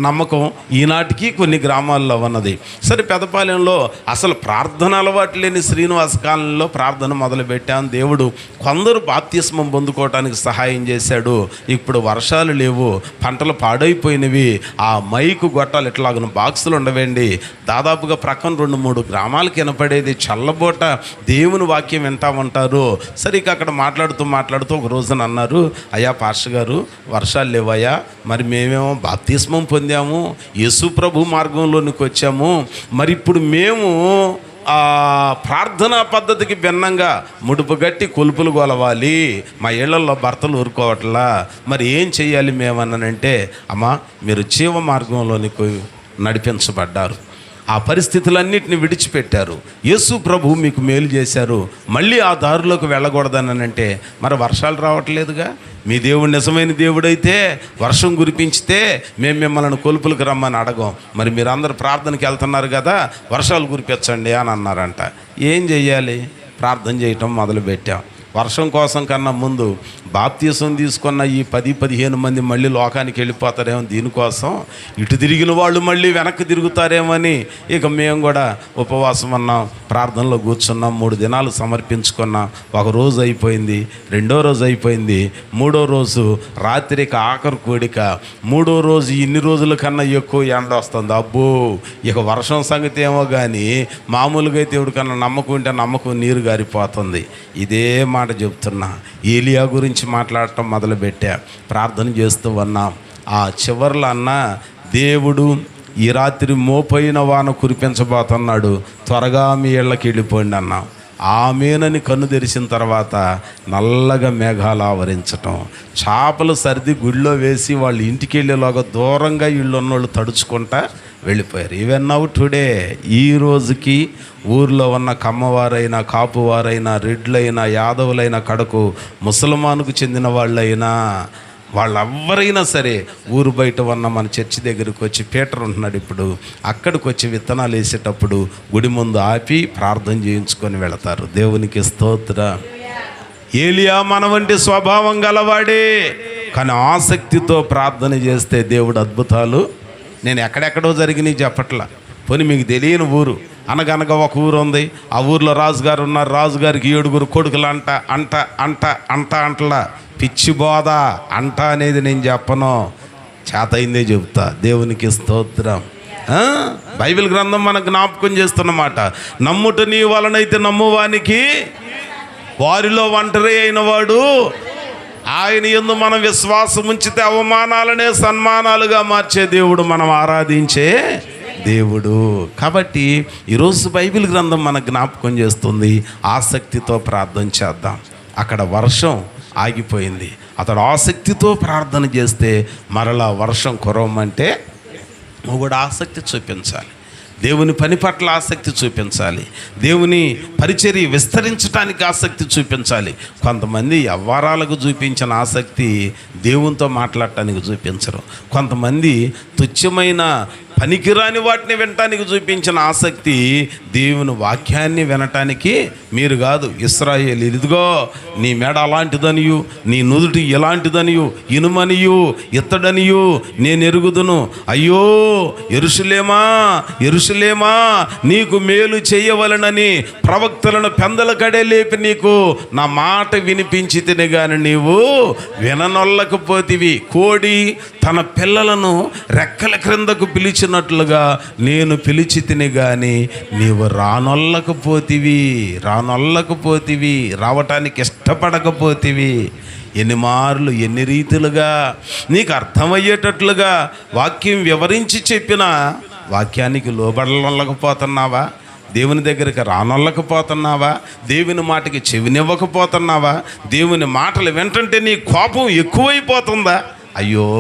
నమ్మకం ఈనాటికి కొన్ని గ్రామాల్లో ఉన్నది. సరే, పెదపాలెంలో అసలు ప్రార్థన అలవాటు లేని శ్రీనివాస కాలనీలో ప్రార్థన మొదలుపెట్టాం. దేవుడు కొందరు బాప్తిస్మం పొందుకోవటానికి సహాయం చేశాడు. ఇప్పుడు వర్షాలు లేవు, పంటలు పాడైపోయినవి. ఆ మైకు గొట్టాలు ఇట్లాగను బాక్సులు ఉండవండి. దాదాపుగా ప్రక్కన 2-3 గ్రామాలకు వినపడేది. చల్లబోట దేవుని వాక్యం వింటా ఉంటారు. సరే, ఇక అక్కడ మాట్లాడుతూ ఒక రోజున అన్నారు, అయ్యా పాస్టర్ గారు, వర్షాలు లేవయ్యా, మరి మేమేమో బాప్తిస్మం పొందాము, యేసు ప్రభు మార్గంలోనికి వచ్చాము, మరి ఇప్పుడు మేము ఆ ప్రార్థనా పద్ధతికి భిన్నంగా ముడుపు గట్టి కొలుపులు కొలవాలి, మా ఇళ్లలో భర్తలు ఊరుకోవట్లా, మరి ఏం చెయ్యాలి మేమన్నానంటే, అమ్మా మీరు జీవ మార్గంలోనికి నడిపించబడ్డారు, ఆ పరిస్థితులన్నిటిని విడిచిపెట్టారు, యేసు ప్రభు మీకు మేలు చేశారు, మళ్ళీ ఆ దారిలోకి వెళ్ళకూడదనంటే మరి వర్షాలు రావట్లేదుగా. మీ దేవుడు నిజమైన దేవుడైతే వర్షం కురిపించితే మేము మిమ్మల్ని కొలుపులకు రమ్మని అడగం, మరి మీరందరూ ప్రార్థనకి వెళ్తున్నారు కదా, వర్షాలు కురిపించండి అని అన్నారంట. ఏం చెయ్యాలి? ప్రార్థన చేయటం మొదలుపెట్టాం. వర్షం కోసం కన్నా ముందు బాప్తీసం తీసుకున్న ఈ 10-15 మంది మళ్ళీ లోకానికి వెళ్ళిపోతారేమో, దీనికోసం ఇటు తిరిగిన వాళ్ళు మళ్ళీ వెనక్కి తిరుగుతారేమని ఇక మేము కూడా ఉపవాసం ఉన్నాం, ప్రార్థనలో కూర్చున్నాం. 3 దినాలు సమర్పించుకున్నాం. ఒక రోజు అయిపోయింది, 2వ రోజు అయిపోయింది, 3వ రోజు రాత్రికి ఆఖరి కోడిక. 3వ రోజు ఇన్ని రోజుల కన్నా ఎక్కువ ఎండ వస్తుంది. అబ్బో, ఇక వర్షం సంగతి ఏమో కానీ మామూలుగా అయితే ఎవరికన్నా నమ్మకం ఉంటే నమ్మకం నీరు గారిపోతుంది. ఇదే మాట చెప్తున్నా. ఏలియా గురించి మాట్లాడటం మొదలుపెట్టా, ప్రార్థన చేస్తూ ఉన్నాం. ఆ చివర్లో అన్న దేవుడు ఈ రాత్రి మోపైన వాన కురిపించబోతున్నాడు, త్వరగా మీ ఇళ్ళకి వెళ్ళిపోయింది అన్నాం. ఆమెనని కన్ను తెరిచిన తర్వాత నల్లగా మేఘాలు ఆవరించటం, చేపలు సర్ది గుడిలో వేసి వాళ్ళు ఇంటికి వెళ్ళేలాగా దూరంగా ఇళ్ళు ఉన్నోళ్ళు తడుచుకుంటా వెళ్ళిపోయారు. ఈవెన్ నౌ టుడే, ఈ రోజుకి ఊర్లో ఉన్న కమ్మవారైనా, కాపువారైనా, రెడ్లైనా, యాదవులైనా, కడకు ముసల్మాన్కు చెందిన వాళ్ళైనా, వాళ్ళెవ్వరైనా సరే ఊరు బయట ఉన్న మన చర్చి దగ్గరికి వచ్చి, పీటర్ ఉంటున్నాడు ఇప్పుడు, అక్కడికి వచ్చి విత్తనాలు వేసేటప్పుడు గుడి ముందు ఆపి ప్రార్థన చేయించుకొని వెళతారు. దేవునికి స్తోత్రం. ఏలియా మన వంటి స్వభావం గలవాడే, కానీ ఆసక్తితో ప్రార్థన చేస్తే దేవుడు అద్భుతాలు. నేను ఎక్కడెక్కడో జరిగినాయి చెప్పట్లా, పోనీ మీకు తెలియని ఊరు. అనగనగా ఒక ఊరు ఉంది, ఆ ఊర్లో రాజుగారు ఉన్నారు. రాజుగారికి 7 కొడుకులు అంటలా పిచ్చి బోధ. అంట అనేది నేను చెప్పను, చేతయిందే చెబుతా. దేవునికి స్తోత్రం. బైబిల్ గ్రంథం మనకు జ్ఞాపకం చేస్తున్నమాట. నమ్ముట నీ వలనైతే నమ్మువానికి వారిలో ఒంటరి అయిన వాడు ఆయన యందు మనం విశ్వాసం ఉంచితే అవమానాలనే సన్మానాలుగా మార్చే దేవుడు మనం ఆరాధించే దేవుడు. కాబట్టి ఈరోజు బైబిల్ గ్రంథం మనకు జ్ఞాపకం చేస్తుంది, ఆసక్తితో ప్రార్థన చేద్దాం. అక్కడ వర్షం ఆగిపోయింది. అతడు ఆసక్తితో ప్రార్థన చేస్తే మరలా వర్షం కురవమంటే నువ్వు కూడా ఆసక్తి చూపించాలి. దేవుని పని పట్ల ఆసక్తి చూపించాలి. దేవుని పరిచర్య విస్తరించడానికి ఆసక్తి చూపించాలి. కొంతమంది వ్యవహారాలకు చూపించిన ఆసక్తి దేవునితో మాట్లాడటానికి చూపించరు. కొంతమంది తుచ్చమైన పనికిరాని వాటిని వినటానికి చూపించిన ఆసక్తి దేవుని వాక్యాన్ని వినటానికి. మీరు కాదు, ఇశ్రాయేలు ఇదిగో నీ మెడ అలాంటిదనియు, నీ నుదుటి ఎలాంటిదనియు, ఇనుమనియు ఇత్తడనియు నేను ఎరుగుదును. అయ్యో యెరూషలేమా యెరూషలేమా, నీకు మేలు చేయవలనని ప్రవక్తలను పెందల కడే లేపి నీకు నా మాట వినిపించి తిని గాని నీవు విననొల్లకపోతివి. కోడి తన పిల్లలను రెక్కల క్రిందకు పిలిచినట్లుగా నేను పిలిచి తిని గాని నీవు రానొల్లకపోతివి, రావటానికి ఇష్టపడకపోతివి. ఎన్ని మార్లు, ఎన్ని రీతులుగా నీకు అర్థమయ్యేటట్లుగా వాక్యం వివరించి చెప్పినా వాక్యానికి లోబడలేకపోతున్నావా? దేవుని దగ్గరికి రానొల్లకపోతున్నావా? దేవుని మాటకి చెవినివ్వకపోతున్నావా? దేవుని మాటలు వింటుంటే నీ కోపం ఎక్కువైపోతుందా? అయ్యో,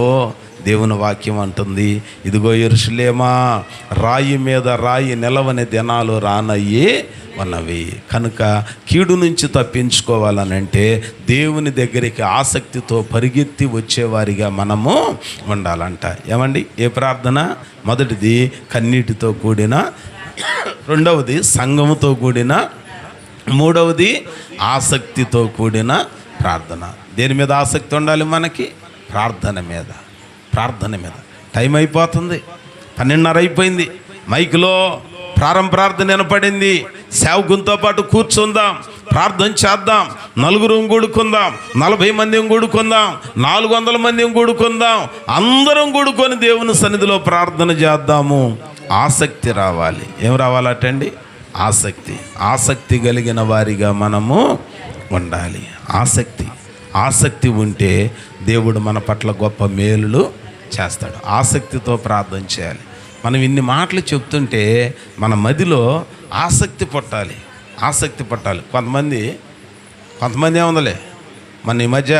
దేవుని వాక్యం అంటుంది, ఇదిగో యెరూషలేమా, రాయి మీద రాయి నిలవని దినాలు రానయ్యి ఉన్నవి. కనుక కీడు నుంచి తప్పించుకోవాలనంటే దేవుని దగ్గరికి ఆసక్తితో పరిగెత్తి వచ్చేవారిగా మనము ఉండాలంట. ఏమండి, ఏ ప్రార్థన? మొదటిది కన్నీటితో కూడిన, రెండవది సంఘముతో కూడిన, మూడవది ఆసక్తితో కూడిన ప్రార్థన. దేని మీద ఆసక్తి ఉండాలి మనకి? ప్రార్థన మీద. టైం అయిపోతుంది, 12:30 అయిపోయింది. మైకులో ప్రార్థన వినపడింది. సేవకునితో పాటు కూర్చుందాం, ప్రార్థన చేద్దాం. 4 కూడుకుందాం, 40 మంది కూడుకుందాం, 400 మంది కూడుకుందాం. అందరం కూడుకొని దేవుని సన్నిధిలో ప్రార్థన చేద్దాము. ఆసక్తి రావాలి. ఏం రావాలటండి? ఆసక్తి కలిగిన వారిగా మనము ఉండాలి. ఆసక్తి ఉంటే దేవుడు మన పట్ల గొప్ప మేలులు చేస్తాడు. ఆసక్తితో ప్రార్థన చేయాలి. మనం ఇన్ని మాటలు చెప్తుంటే మన మదిలో ఆసక్తి పుట్టాలి. కొంతమంది ఏముందలే, మన ఈ మధ్య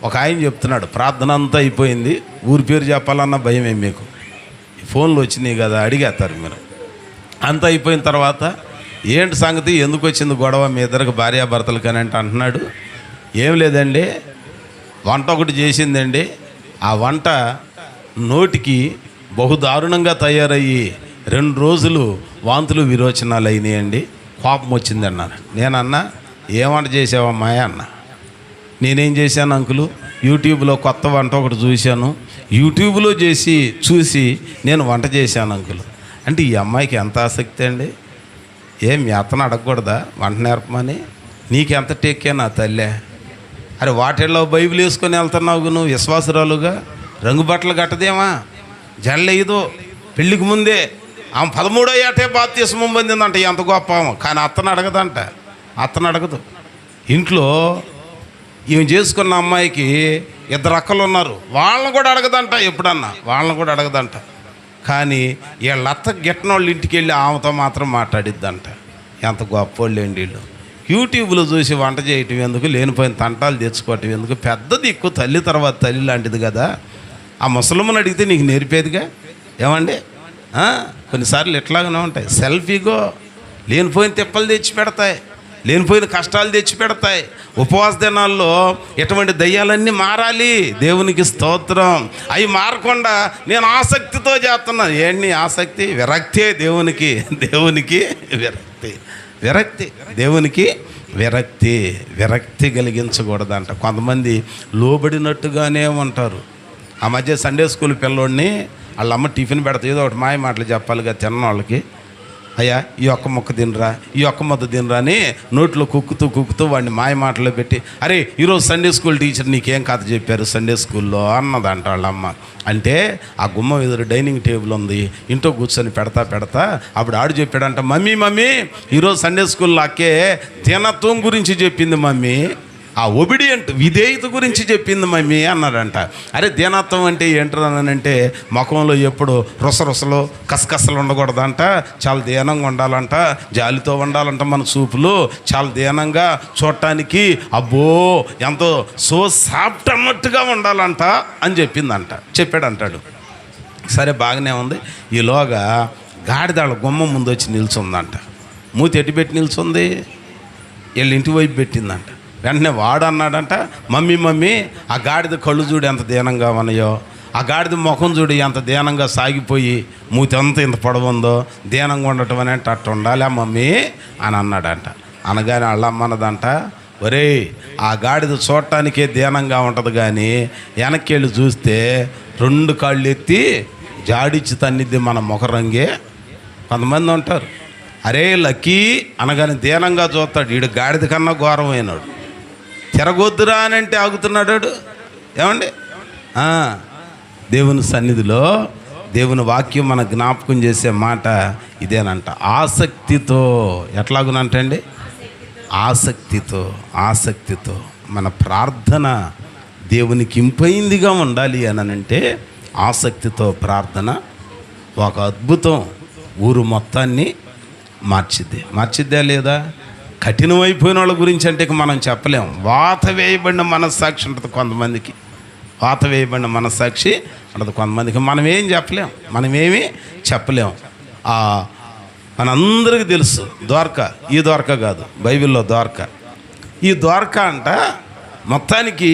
ఒక ఆయన చెప్తున్నాడు, ప్రార్థన అంతా అయిపోయింది, ఊరి పేరు చెప్పాలన్న భయం ఏం మీకు? ఫోన్లు వచ్చినాయి కదా, అడిగేస్తారు మీరు. అంతా అయిపోయిన తర్వాత ఏంటి సంగతి, ఎందుకు వచ్చింది గొడవ మీ ఇద్దరికి, భార్యాభర్తలు కానీ అంటే అంటున్నాడు, ఏం లేదండి, వంట ఒకటి చేసిందండి, ఆ వంట నోటికి బహుదారుణంగా తయారయ్యి 2 రోజులు వాంతులు విరోచనాలు అయినాయండి, కోపం వచ్చింది అన్నారు. నేనన్నా, ఏం వంట చేసావమ్మాయి అన్న. నేనేం చేశాను అంకులు, యూట్యూబ్లో కొత్త వంట ఒకటి చూశాను, యూట్యూబ్లో చూసి నేను వంట చేశాను అంకులు. అంటే ఈ అమ్మాయికి ఎంత ఆసక్తి అండి. ఏం మీ అతను అడగకూడదా వంట నేర్పమని? నీకెంత టేక్కే నా తల్లే. అరే వాటిల్లో బైబిల్ వేసుకొని వెళ్తున్నావు నువ్వు విశ్వాసరాలుగా. రంగు బట్టలు కట్టదేమా, జల్లేదో పెళ్ళికి ముందే ఆమె 13వ ఏటే బాప్తిస్మం పొందిందంట. ఎంత గొప్ప ఆమె. కానీ అతను అడగదంట, అతను అడగదు. ఇంట్లో ఈమె చేసుకున్న అమ్మాయికి 2 అక్కలు ఉన్నారు, వాళ్ళని కూడా అడగదంట. ఎప్పుడన్నా వాళ్ళని కూడా అడగదంట. కానీ వీళ్ళ అత్త గిట్టనోళ్ళ ఇంటికి వెళ్ళి ఆమెతో మాత్రం మాట్లాడిద్దంట. ఎంత గొప్పోళ్ళు ఏంటి వీళ్ళు. యూట్యూబ్లో చూసి వంట చేయటం ఎందుకు, లేనిపోయిన తంటాలు తెచ్చుకోవటం ఎందుకు? పెద్ద దిక్కు తల్లి తర్వాత తల్లి లాంటిది కదా. ఆ ముసలమ్మని అడిగితే నీకు నేర్పేదిగా. ఏమండి, కొన్నిసార్లు ఎట్లాగానే ఉంటాయి. సెల్ఫీగో లేనిపోయిన తిప్పలు తెచ్చి పెడతాయి, లేనిపోయిన కష్టాలు తెచ్చి పెడతాయి. ఉపవాస దినాల్లో ఎటువంటి దయ్యాలన్నీ మారాలి. దేవునికి స్తోత్రం. అవి మారకుండా నేను ఆసక్తితో చేస్తున్నాను. ఏంటి ఆసక్తి? విరక్తే దేవునికి. దేవునికి విరక్తి దేవునికి విరక్తి కలిగించకూడదంట. కొంతమంది లోబడినట్టుగానే ఉంటారు. ఆ మధ్య సండే స్కూల్ పిల్లోడిని వాళ్ళ అమ్మ టిఫిన్ పెడతా ఏదో ఒకటి మాయ మాటలు చెప్పాలిగా తిన్న వాళ్ళకి. అయ్యా ఈ ఒక్క ముక్క తినరా, ఈ ఒక్క ముద్ద తినరా అని నోట్లో కుక్కుతూ వాడిని మాయ మాటలో పెట్టి, అరే ఈరోజు సండే స్కూల్ టీచర్ నీకేం కథ చెప్పారు సండే స్కూల్లో అన్నదంట వాళ్ళమ్మ. అంటే ఆ గుమ్మం ఎదురు డైనింగ్ టేబుల్ ఉంది, ఇంట్లో కూర్చొని పెడతా అప్పుడు ఆడు చెప్పాడంట, మమ్మీ ఈరోజు సండే స్కూల్లో అక్కే దినత్వం గురించి చెప్పింది మమ్మీ, ఆ ఒబిడియంట్ విధేయత గురించి చెప్పింది మమ్మీ అన్నాడంట. అరే దీనత్వం అంటే ఏంటనంటే ముఖంలో ఎప్పుడు రుసరుసలు కసకసలు ఉండకూడదంట, చాలా దీనంగా ఉండాలంట, జాలితో ఉండాలంట. మన చూపులు చాలా దీనంగా చూడటానికి అబ్బో ఎంతో సో సాఫ్ట్ అన్నట్టుగా ఉండాలంట అని చెప్పాడంటాడు. సరే బాగానే ఉంది. ఈలోగా గాడిదాళ్ళ గుమ్మం ముందు వచ్చి నిల్చుందంట. మూతి ఎట్టి పెట్టి నిల్చుంది, వీళ్ళ ఇంటి వైపు పెట్టిందంట. వెంటనే వాడు అన్నాడంట, మమ్మీ ఆ గాడిద కళ్ళు చూడు ఎంత దీనంగా ఉన్నాయో, ఆ గాడిద ముఖం చూడు ఎంత దీనంగా సాగిపోయి మూతి అంతా ఇంత పొడవుందో, దీనంగా ఉండటం అని అంటే అట్ట ఉండాలి మమ్మీ అని అన్నాడంట. అనగానే వాళ్ళమ్మన్నదంట, ఒరే ఆ గాడిద చూడటానికే దీనంగా ఉంటుంది కానీ వెనక్కి వెళ్ళి చూస్తే 2 కాళ్ళు ఎత్తి జాడిచ్చి తన్నిద్ది మన ముఖరంగే. కొంతమంది ఉంటారు, అరే లక్కీ అనగానే దీనంగా చూస్తాడు, వీడు గాడిద కన్నా ఘోరమైనాడు. తిరగొద్దురా అని అంటే ఆగుతున్నాడు. ఏమండి, దేవుని సన్నిధిలో దేవుని వాక్యం మన జ్ఞాపకం చేసే మాట ఇదేనంట. ఆసక్తితో ఎట్లాగునంటండి, ఆసక్తితో మన ప్రార్థన దేవునికి ఇంపైందిగా ఉండాలి అని అంటే ఆసక్తితో ప్రార్థన ఒక అద్భుతం ఊరు మొత్తాన్ని మార్చిద్దా లేదా? కఠినమైపోయిన వాళ్ళ గురించి అంటే మనం చెప్పలేం. వాత వేయబడిన మనస్సాక్షి ఉంటుంది కొంతమందికి, కొంతమందికి మనం ఏం చెప్పలేం, మనమేమీ చెప్పలేం. మనందరికీ తెలుసు ద్వారకా, ఈ ద్వారకా కాదు బైబిల్లో ద్వారకా. ఈ ద్వారకా అంట మొత్తానికి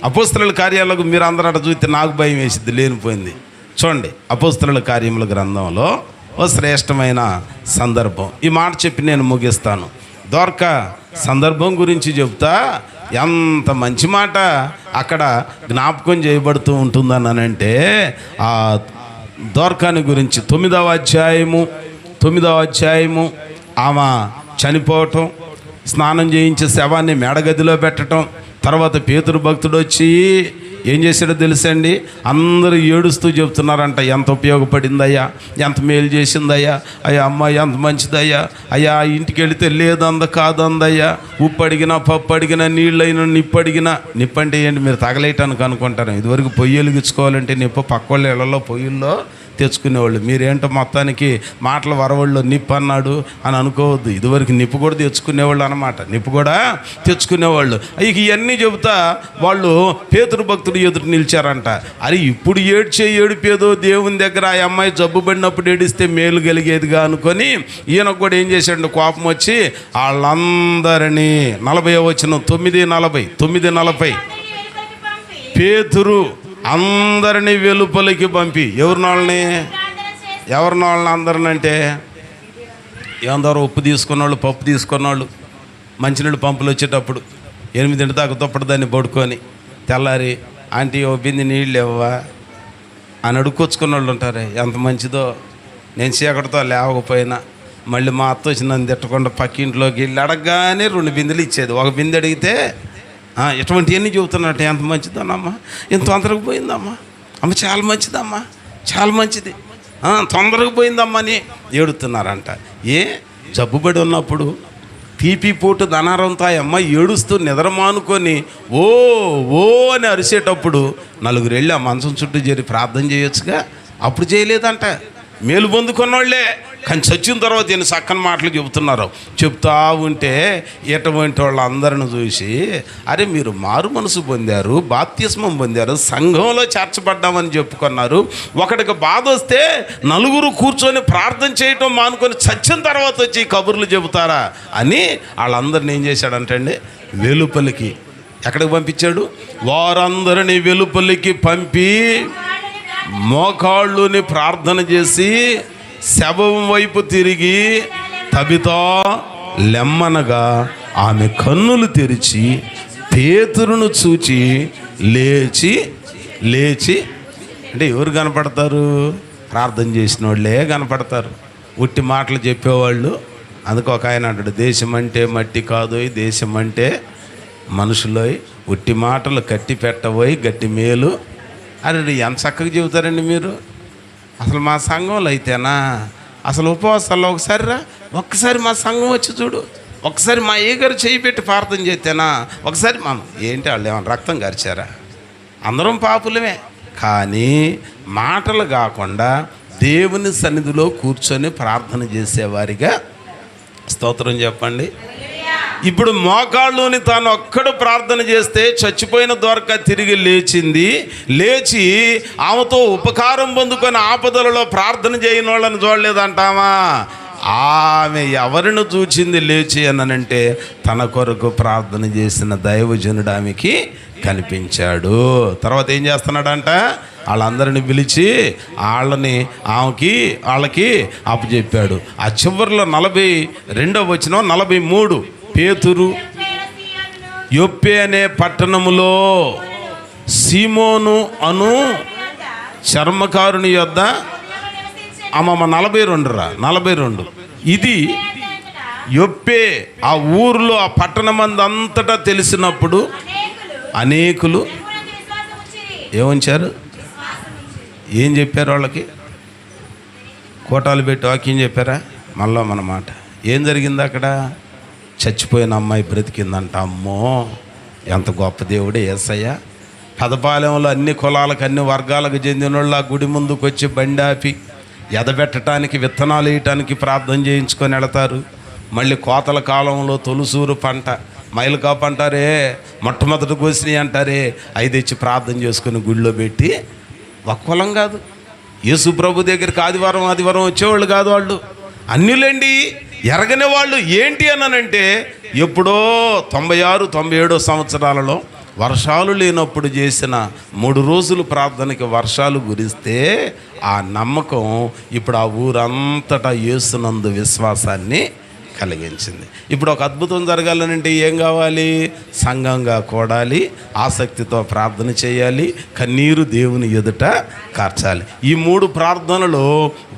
అపోస్తలుల కార్యాలకు మీరు అందరూ అట చూస్తే నాకు భయం వేసిద్ది లేనిపోయింది. చూడండి అపోస్తలుల కార్యముల గ్రంథంలో ఓ శ్రేష్టమైన సందర్భం. ఈ మాట చెప్పి నేను ముగిస్తాను. ద్వారకా సందర్భం గురించి చెప్తా, ఎంత మంచి మాట అక్కడ జ్ఞాపకం చేయబడుతూ ఉంటుందని అంటే ఆ ద్వారకాని గురించి 9వ అధ్యాయము ఆమె చనిపోవటం, స్నానం చేయించే శవాన్ని మేడగదిలో పెట్టడం, తర్వాత పేతురు భక్తుడు వచ్చి ఏం చేశాడో తెలుసండి, అందరూ ఏడుస్తూ చెబుతున్నారంట, ఎంత ఉపయోగపడిందయ్యా, ఎంత మేలు చేసిందయ్యా, అయ్యా అమ్మాయి ఎంత మంచిదయ్యా, అయ్యా ఇంటికి వెళితే కాదందయ్యా, ఉప్పు అడిగినా పప్పు అడిగినా నీళ్ళైనా నిప్పు అడిగినా. నిప్పు అంటే ఏంటి మీరు తగలేయటానికి అనుకుంటారు. ఇదివరకు పొయ్యి వెలిగించుకోవాలంటే నిప్పు పక్క వాళ్ళ ఇళ్లలో పొయ్యిల్లో తెచ్చుకునేవాళ్ళు. మీరేంటో మొత్తానికి మాటల వరవళ్ళు నిప్పు అన్నాడు అని అనుకోవద్దు. ఇదివరకు నిప్పు కూడా తెచ్చుకునేవాళ్ళు అన్నమాట, నిప్పు కూడా తెచ్చుకునేవాళ్ళు. ఇక ఇవన్నీ చెబుతా వాళ్ళు పేతురు భక్తుడు ఎదురు నిలిచారంట. అరే ఇప్పుడు ఏడుపేదో దేవుని దగ్గర ఆ అమ్మాయి జబ్బు పడినప్పుడు ఏడిస్తే మేలు కలిగేదిగా అనుకొని ఈయనకు కూడా ఏం చేశాడు, కోపం వచ్చి వాళ్ళందరినీ 40వ వచనం 9:40 పేతురు అందరినీ వెలుపలికి పంపి ఎవరిని అందరిని అంటే ఎందరో ఉప్పు తీసుకున్నవాళ్ళు, పప్పు తీసుకున్నవాళ్ళు, మంచినీళ్ళు పంపులు వచ్చేటప్పుడు 8 దాకా దుప్పటి దాన్ని పడుకొని తెల్లారి ఆంటీ ఓ బింది నీళ్ళు ఇవ్వవా అని అడుక్కొచ్చుకున్న వాళ్ళు ఉంటారే. ఎంత మంచిదో. నేను చీకటితో లేవకపోయినా మళ్ళీ మా అత్త వచ్చి నన్ను తిట్టకుండా పక్కింట్లోకి వెళ్ళి అడగగానే 2 బిందెలు ఇచ్చేది. ఒక బిందె అడిగితే ఇటువంటివన్నీ చెబుతున్నట్టు ఎంత మంచిదోనమ్మా, ఇంత తొందరగా పోయిందమ్మా, అమ్మ చాలా మంచిదమ్మా, చాలా మంచిది, తొందరగా పోయిందమ్మా అని ఏడుతున్నారంట. జబ్బుబడి ఉన్నప్పుడు తీపి పోటు ధనారంతో అమ్మ ఏడుస్తూ నిద్ర మానుకొని ఓ ఓ అని అరిసేటప్పుడు 4 వెళ్ళి ఆ మంచం చుట్టూ చేరి ప్రార్థన చేయొచ్చుగా. అప్పుడు చేయలేదంట. మేలు పొందుకున్నోళ్ళే, కానీ చచ్చిన తర్వాత ఈయన చక్కని మాటలు చెప్తా ఉంటే ఇటువంటి వాళ్ళందరిని చూసి అరే మీరు మారు మనసు పొందారు, బాప్తిస్మం పొందారు, సంఘంలో చేర్చబడ్డామని చెప్పుకున్నారు, ఒకటికి బాధ వస్తే 4 కూర్చొని ప్రార్థన చేయటం మానుకొని చచ్చిన తర్వాత వచ్చి కబుర్లు చెబుతారా అని వాళ్ళందరిని ఏం చేశాడంటండి, వెలుపలికి ఎక్కడికి పంపించాడు? వారందరినీ వెలుపలికి పంపి మోకాళ్ళుని ప్రార్థన చేసి శవం వైపు తిరిగి తబితా లెమ్మనగా ఆమె కన్నులు తెరిచి పేతురును చూచి లేచి అంటే ఎవరు కనపడతారు? ప్రార్థన చేసిన వాళ్ళే కనపడతారు. ఉట్టి మాటలు చెప్పేవాళ్ళు. అందుకు ఒక ఆయన అంటాడు, దేశం అంటే మట్టి కాదోయ్, దేశం అంటే మనుషులోయ్, ఉట్టి మాటలు కట్టి పెట్టబోయి గట్టి మేలు. అరే ఎంత చక్కగా చెబుతారండి మీరు. అసలు మా సంఘంలో అయితేనా అసలు ఉపవాసాల్లో ఒక్కసారి మా సంఘం వచ్చి చూడు, ఒకసారి మా ఏగారు చేయి పెట్టి ప్రార్థన చేస్తేనా, ఒకసారి మా ఏంటి వాళ్ళు ఏమన్నా రక్తం గరిచారా? అందరం పాపులమే. కానీ మాటలు కాకుండా దేవుని సన్నిధిలో కూర్చొని ప్రార్థన చేసేవారిగా స్తోత్రం చెప్పండి. ఇప్పుడు మోకాళ్ళుని తాను ఒక్కడు ప్రార్థన చేస్తే చచ్చిపోయిన దొరక తిరిగి లేచి ఆమెతో ఉపకారం పొందుకొని ఆపదలలో ప్రార్థన చేయని వాళ్ళని చూడలేదంటామా? ఆమె ఎవరిని చూచింది లేచి అనంటే తన కొరకు ప్రార్థన చేసిన దైవజనుడు ఆమెకి కనిపించాడు. తర్వాత ఏం చేస్తున్నాడంట, వాళ్ళందరిని పిలిచి వాళ్ళకి అప్పచెప్పాడు. ఆ చివరిలో 42వ వచనం 43 పేతురు యొప్పే అనే పట్టణములో సీమోను అను చర్మకారుని యొద్ద 42 ఇది యొప్పే ఆ ఊరిలో ఆ పట్టణమందంతటా తెలిసినప్పుడు అనేకులు ఏమంచారు? ఏం చెప్పారు? వాళ్ళకి కోటాలు పెట్టి వాక్యం చెప్పారా? మళ్ళా మన మాట ఏం జరిగింది అక్కడ? చచ్చిపోయిన అమ్మాయి బ్రతికిందంట. అమ్మో ఎంత గొప్ప దేవుడే యేసయ్య. పదపాలెంలో అన్ని కులాలకు అన్ని వర్గాలకు చెందిన వాళ్ళు ఆ గుడి ముందుకు వచ్చి బండి ఆపి ఎదబెట్టడానికి విత్తనాలు వేయటానికి ప్రార్థన చేయించుకొని వెళతారు. మళ్ళీ కోతల కాలంలో తొలుసూరు పంట మైలుకాపు అంటారే, మొట్టమొదటి కోసినవి అంటారే, అవి తెచ్చి ప్రార్థన చేసుకుని గుడిలో పెట్టి ఒక కులం కాదు, యేసు ప్రభు దగ్గరికి ఆదివారం వచ్చేవాళ్ళు కాదు, వాళ్ళు అన్యులండి, ఎరగని వాళ్ళు. ఏంటి అనంటే ఎప్పుడో 96, 97 సంవత్సరాలలో వర్షాలు లేనప్పుడు చేసిన 3 రోజులు ప్రార్థనకి వర్షాలు కురిస్తే ఆ నమ్మకం ఇప్పుడు ఆ ఊరంతటా యేసునందు విశ్వాసాన్ని కలిగించింది. ఇప్పుడు ఒక అద్భుతం జరగాలనంటే ఏం కావాలి? సంఘంగా కూడాలి, ఆసక్తితో ప్రార్థన చేయాలి, కన్నీరు దేవుని ఎదుట కార్చాలి. ఈ 3 ప్రార్థనలు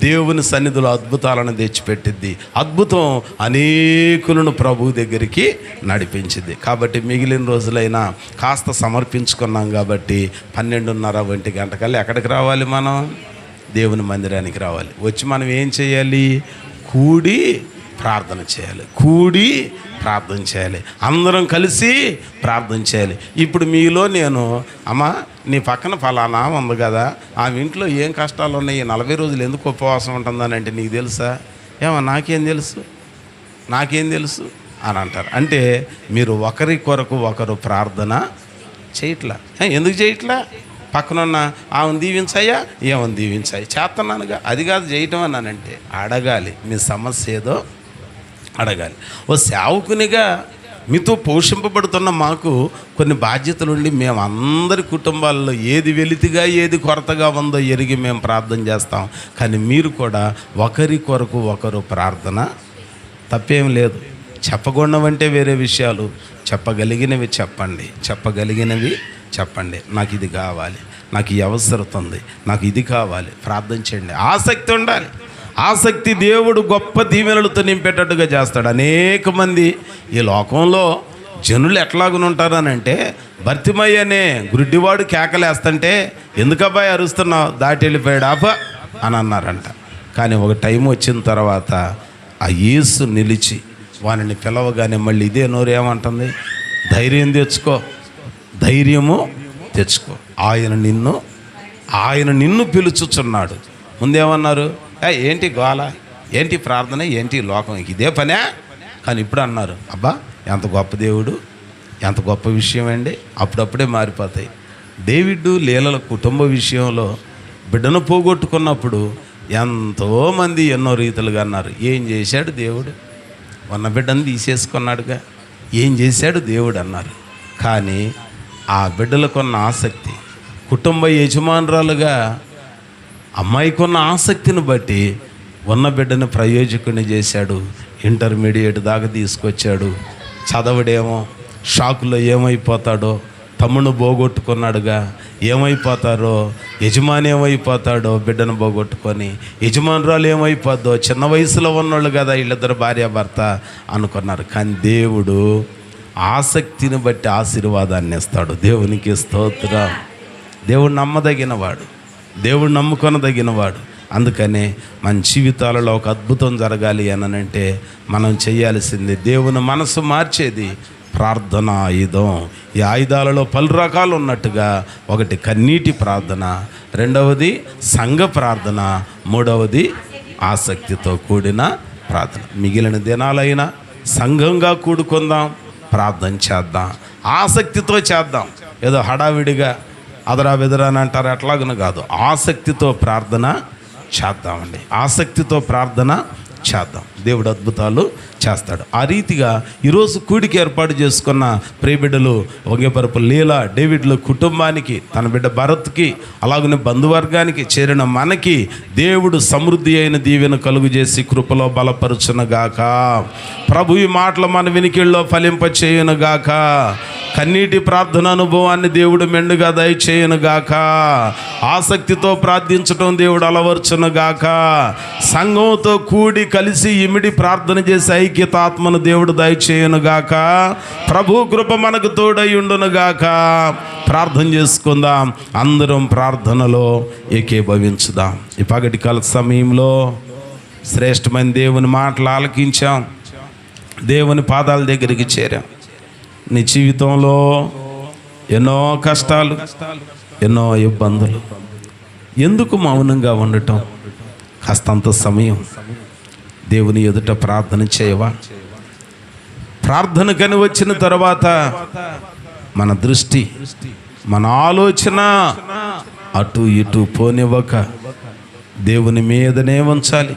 దేవుని సన్నిధిలో అద్భుతాలను తెచ్చిపెట్టిద్ది. అద్భుతం అనేకులను ప్రభు దగ్గరికి నడిపించింది. కాబట్టి మిగిలిన రోజులైనా కాస్త సమర్పించుకున్నాం కాబట్టి 12:30 1 గంటకల్లా ఎక్కడికి రావాలి? మనం దేవుని మందిరానికి రావాలి. వచ్చి మనం ఏం చేయాలి? కూడి ప్రార్థన చేయాలి, అందరం కలిసి ప్రార్థన చేయాలి. ఇప్పుడు మీలో నేను అమ్మా నీ పక్కన ఫలానా ఉంది కదా, ఆమె ఇంట్లో ఏం కష్టాలు ఉన్నాయి, 40 రోజులు ఎందుకు ఉపవాసం ఉంటుందనంటే నీకు తెలుసా? ఏమో నాకేం తెలుసు అని అంటారు. అంటే మీరు ఒకరి కొరకు ఒకరు ప్రార్థన చేయట్లా. ఎందుకు చేయట్లా? పక్కనున్న ఆమెను దీవించాయా, ఏమని దీవించాయి చేస్తున్నానుగా, అది కాదు చేయటం అన్నానంటే అడగాలి. మీ సమస్య ఏదో అడగాలి. ఓ సేవకునిగా మీతో పోషింపబడుతున్న మాకు కొన్ని బాధ్యతలుండి మేము అందరి కుటుంబాల్లో ఏది వెలితిగా ఏది కొరతగా ఉందో ఎరిగి మేము ప్రార్థన చేస్తాం. కానీ మీరు కూడా ఒకరి కొరకు ఒకరు ప్రార్థన తప్పేం లేదు. చెప్పకూడవంటే వేరే విషయాలు, చెప్పగలిగినవి చెప్పండి, చెప్పగలిగినవి చెప్పండి. నాకు ఇది కావాలి, నాకు ఈ అవసరం ఉంది, నాకు ఇది కావాలి, ప్రార్థన చేయండి. ఆసక్తి ఉండాలి. ఆసక్తి దేవుడు గొప్ప దీవెనలతో నింపేటట్టుగా చేస్తాడు. అనేక మంది ఈ లోకంలో జనులు ఎట్లాగునుంటారనంటే, భర్తిమయ్య అనే గుడ్డివాడు కేకలేస్తుంటే, ఎందుకబ్బాయి అరుస్తున్నావు, దాటి వెళ్ళిపోయాడు ఆప అని అన్నారంట. కానీ ఒక టైం వచ్చిన తర్వాత ఆ యేసు నిలిచి వానిని పిలవగానే మళ్ళీ ఇదే నోరు ఏమంటుంది, ధైర్యం తెచ్చుకో, ధైర్యము తెచ్చుకో, ఆయన నిన్ను పిలుచుచున్నాడు. ముందేమన్నారు, ఏంటి గోల, ఏంటి ప్రార్థన, ఏంటి లోకం, ఇదే పనే. కానీ ఇప్పుడు అన్నారు, అబ్బా ఎంత గొప్ప దేవుడు, ఎంత గొప్ప విషయం అండి. అప్పుడప్పుడే మారిపోతాయి. డేవిడ్ లీలల కుటుంబ విషయంలో బిడ్డను పోగొట్టుకున్నప్పుడు ఎంతోమంది ఎన్నో రీతులుగా అన్నారు. ఏం చేశాడు దేవుడు, ఉన్న బిడ్డను తీసేసుకున్నాడుగా, ఏం చేశాడు దేవుడు అన్నారు. కానీ ఆ బిడ్డలకున్న ఆసక్తి, కుటుంబ యజమానురాలుగా అమ్మాయికున్న ఆసక్తిని బట్టి ఉన్న బిడ్డను ప్రయోజకుని చేశాడు. ఇంటర్మీడియట్ దాకా తీసుకొచ్చాడు. చదవడేమో షాకులో ఏమైపోతాడో, తమ్ముడు పోగొట్టుకున్నాడుగా, ఏమైపోతారో, యజమాని ఏమైపోతాడో బిడ్డను పోగొట్టుకొని, యజమానురాలు ఏమైపోద్దో, చిన్న వయసులో ఉన్నోళ్ళు కదా వీళ్ళిద్దరు భార్యాభర్త అనుకున్నారు. కానీ దేవుడు ఆసక్తిని బట్టి ఆశీర్వాదాన్ని ఇస్తాడు. దేవునికి స్తోత్రం. దేవుడు నమ్మదగినవాడు, దేవుడు నమ్ముకొనదగినవాడు. అందుకనే మన జీవితాలలో ఒక అద్భుతం జరగాలి అనంటే మనం చేయాల్సింది, దేవుని మనసు మార్చేది ప్రార్థన ఆయుధం. ఈ ఆయుధాలలో పలు రకాలు ఉన్నట్టుగా, ఒకటి కన్నీటి ప్రార్థన, రెండవది సంఘ ప్రార్థన, మూడవది ఆసక్తితో కూడిన ప్రార్థన. మిగిలిన దినాలైనా సంఘంగా కూడుకుందాం, ప్రార్థన చేద్దాం, ఆసక్తితో చేద్దాం. ఏదో హడావిడిగా అదరా బెదరా అని అంటారు, అట్లాగను కాదు. ఆసక్తితో ప్రార్థన చేద్దామండి, ఆసక్తితో ప్రార్థన చేద్దాం. దేవుడు అద్భుతాలు చేస్తాడు. ఆ రీతిగా ఈరోజు కూడికి ఏర్పాటు చేసుకున్న ప్రియబిడ్డలు వంగేపరపు లీల డేవిడ్ల కుటుంబానికి, తన బిడ్డ భరత్కి, అలాగనే బంధువర్గానికి చేరిన మనకి దేవుడు సమృద్ధి అయిన దీవెన కలుగు చేసి కృపలో బలపరుచునుగాక. ప్రభు ఈ మాటలు మన వినికిళ్ళలో ఫలింప చేయునుగాక. కన్నీటి ప్రార్థన అనుభవాన్ని దేవుడు మెండుగా దయచేయునుగాక. ఆసక్తితో ప్రార్థించటం దేవుడు అలవర్చునుగాక. సంఘంతో కూడి కలిసి ఇమిడి ప్రార్థన చేసే ఐక్యతాత్మను దేవుడు దయచేయునుగాక. ప్రభు కృప మనకు తోడై ఉండునుగాక. ప్రార్థన చేసుకుందాం, అందరం ప్రార్థనలో ఏకీభవించుదాం. ఈ పగటి కాల సమయంలో శ్రేష్టమైన దేవుని మాటలు ఆలకించాం, దేవుని పాదాల దగ్గరికి చేరాం. నీ జీవితంలో ఎన్నో కష్టాలు, ఎన్నో ఇబ్బందులు, ఎందుకు మౌనంగా ఉండటం? కాస్తంత సమయం దేవుని ఎదుట ప్రార్థన చేయవా? ప్రార్థనకని వచ్చిన తర్వాత మన దృష్టి, మన ఆలోచన అటు ఇటు పోనివ్వక దేవుని మీదనే ఉంచాలి,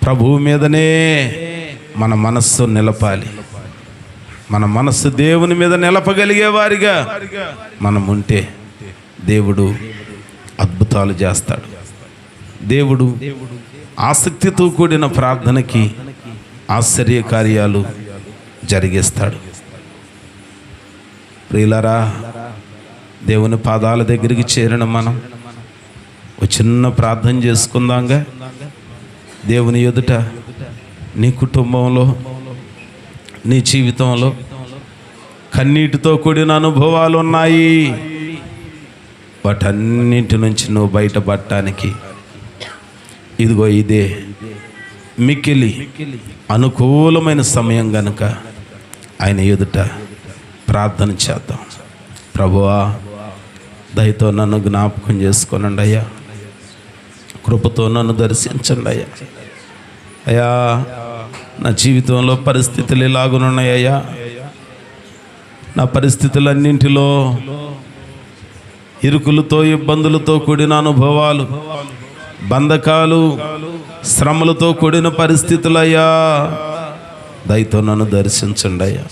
ప్రభువు మీదనే మన మనస్సు నిలపాలి. మన మనస్సు దేవుని మీద నిలపగలిగే వారిగా మనం ఉంటే దేవుడు అద్భుతాలు చేస్తాడు. దేవుడు ఆసక్తితో కూడిన ప్రార్థనకి ఆశ్చర్య కార్యాలు జరిగిస్తాడు. ప్రియులారా, దేవుని పాదాల దగ్గరికి చేరిన మనం ఒక చిన్న ప్రార్థన చేసుకుందాంగా. దేవుని ఎదుట నీ కుటుంబంలో, నీ జీవితంలో కన్నీటితో కూడిన అనుభవాలు ఉన్నాయి. వాటన్నింటి నుంచి నువ్వు బయటపడటానికి ఇదిగో ఇదే మిక్కిలి అనుకూలమైన సమయం గనుక ఆయన ఎదుట ప్రార్థన చేద్దాం. ప్రభువా, దయతో నన్ను జ్ఞాపకం చేసుకోనండి అయ్యా, కృపతో నన్ను దర్శించండి అయ్యా. అయ్యా, నా జీవితంలో పరిస్థితులు ఇలాగున్నాయ్యా. నా పరిస్థితులన్నింటిలో ఇరుకులతో, ఇబ్బందులతో కూడిన అనుభవాలు, బంధకాలు, శ్రమలతో కూడిన పరిస్థితులయ్యా, దయతో నన్ను దర్శించండి అయ్యా.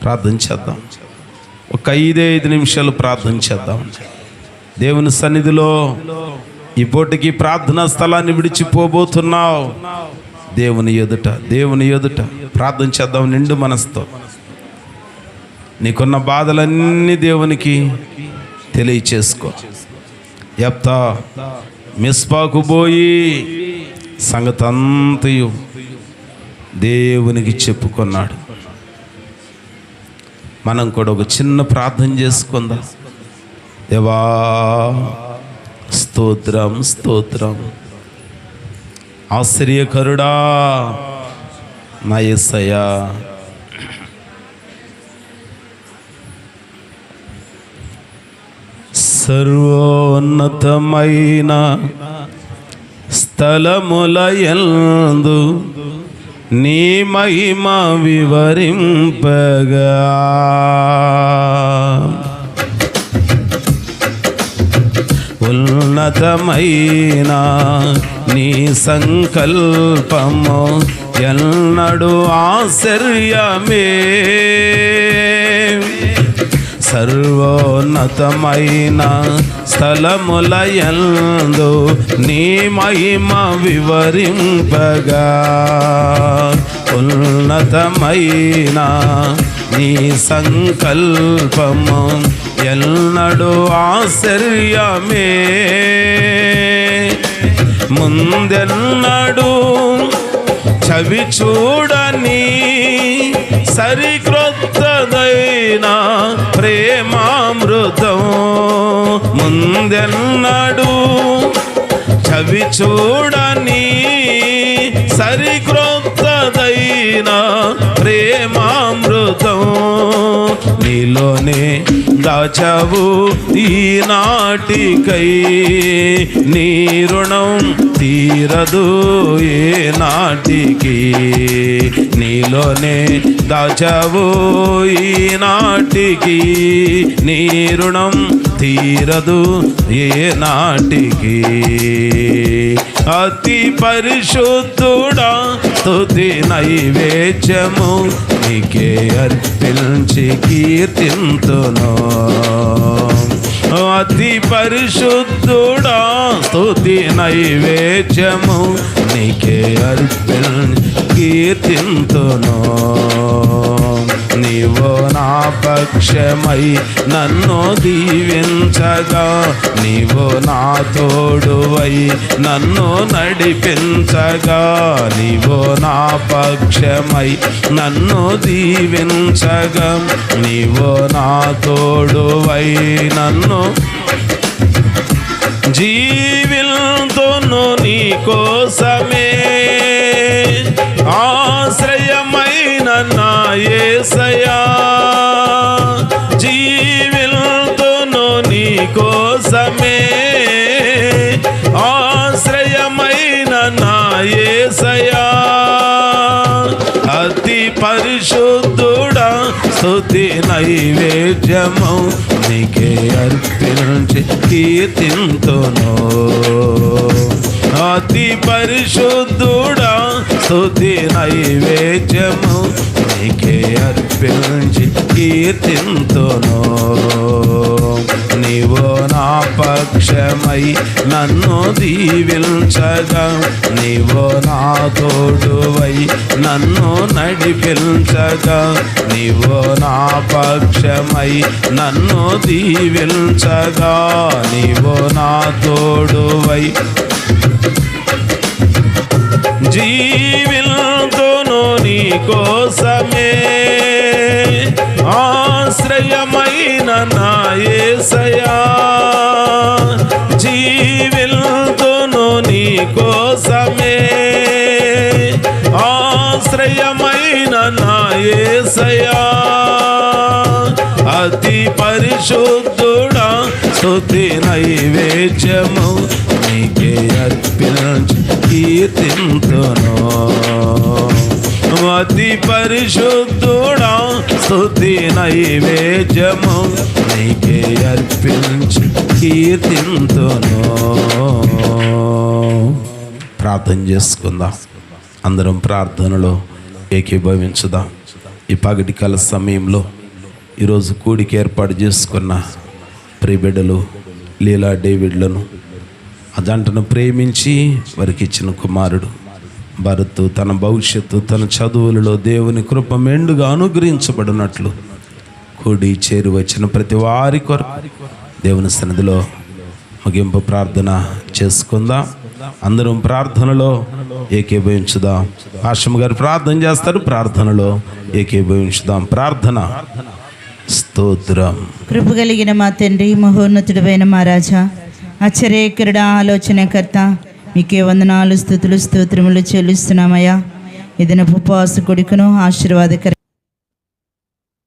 ప్రార్థన చేద్దాం. ఒక 5 నిమిషాలు ప్రార్థన చేద్దాం. దేవుని సన్నిధిలో ఈ పూటకి ప్రార్థనా స్థలాన్ని విడిచిపోబోతున్నావు. దేవుని ఎదుట ప్రార్థన చేద్దాం నిండు మనసుతో. నీకున్న బాధలన్నీ దేవునికి తెలియచేసుకో. యెఫ్తా మిస్పాకు పోయి సంగతంతయు దేవునికి చెప్పుకున్నాడు. మనం కూడా ఒక చిన్న ప్రార్థన చేసుకుందాం. దేవా స్తోత్రం, ఆశ్చర్యకరుడా నా యేసయ్యా, సర్వోన్నతమైన స్థలములయందు నీ మహిమ వివరింపగా, ఉన్నతమైన నీ సంకల్పము ఎన్నడు ఆశ్చర్యమే. సర్వోన్నతమైన స్థలములయందు నీ మహిమ వివరింపగా, ఉన్నతమైన నీ సంకల్పము ఎన్నడు ఆశ్చర్యమే. ముందెన్నడు చవి చూడని సరిక్రొత్తదైన ప్రేమామృతం, ముందెన్నడు చవి చూడని సరిక్రొత్తదైన ప్రేమామృతం, నీలోనే దాచావు ఈనాటికై. నీ రుణం తీరదు ఏ నాటికి, నీలోనే దాచావు ఈనాటికి. నీ రుణం తీరదు ఏ నాటికి. అతి పరిశుద్ధుడా స్తుతి నైవేద్యము నీకే అర్పించి కీర్తింతును. అతి పరిశుద్ధుడా స్తుతి నైవేద్యము నీకే అర్పించి కీర్తింతును. నీవు నా పక్షమై నన్ను దీవించగా, నీవు నా తోడువై నన్ను నడిపించగా, నీవు నా పక్షమై నన్ను దీవించగా, నీవు నా తోడువై నన్ను జీవిల్తోను నీ కోసమే. ఆశ్రయమైన నా యేసయ్యా, జీవిల్తోను నీ కోసమే. ఆశ్రయమైన నా యేసయ్యా, అతి పరిశుద్ధుడా స్తుతి నైవేద్యము నీకే అర్పించి కీర్తింతును. అతి పరిశుద్ధుడా స్తుతి నైవేద్యము నీకే అర్పించి కీర్తింతును. నీవు నా పక్షమై నన్ను దీవించగా, నీవు నా తోడువై నన్ను నడిపించగా, నీవు నా పక్షమై నన్ను దీవించగా, నీవు నా తోడువై జీవిల్తోను నీ కోసమే. ఆశ్రయమైన నా యేసయ్యా, జీవిల్తోను నీ కోసమే. ఆశ్రయమైన నా యేసయ్యా, అతి పరిశుద్ధుడా స్తుతి నైవేద్యము నీకే అర్పించి కీర్తింతును. అతి పరిశుద్ధుడా స్తుతి నైవేద్యము నీకే అర్పించి కీర్తింతును. ప్రార్థన చేసుకుందాం. అందరం ప్రార్థనలో ఏకీభవించుదాం. ఈ పగటి కాల సమయంలో ఈరోజు కూడికి ఏర్పాటు చేసుకున్న ప్రియబిడ్డలు లీలా డేవిడ్లను, ఆ జంటను ప్రేమించి వారికి ఇచ్చిన కుమారుడు భరత్ తన భవిష్యత్తు, తన చదువులలో దేవుని కృప మెండుగా అనుగ్రహించబడినట్లు కూడి చేరి వచ్చిన ప్రతి వారి కొరకు దేవుని సన్నిధిలో ముగింపు ప్రార్థన చేసుకుందాం. అందరం ప్రార్థనలో ఏకీభవించుదాం. ఆశ్రమ గారు ప్రార్థన చేస్తారు, ప్రార్థనలో ఏకీభవించుదాం. ప్రార్థన. స్తోత్రం. కృప కలిగిన మా తండ్రి, మహోన్నతుడైన మా రాజా, ఆశ్చర్యకరుడ, ఆలోచనకర్త, మీకే వందనాలు, స్తుతులు, స్తోత్రములు చెల్లిస్తున్నామయ్యా. ఏదైనా ఉపవాస కొడుకును ఆశీర్వాదకర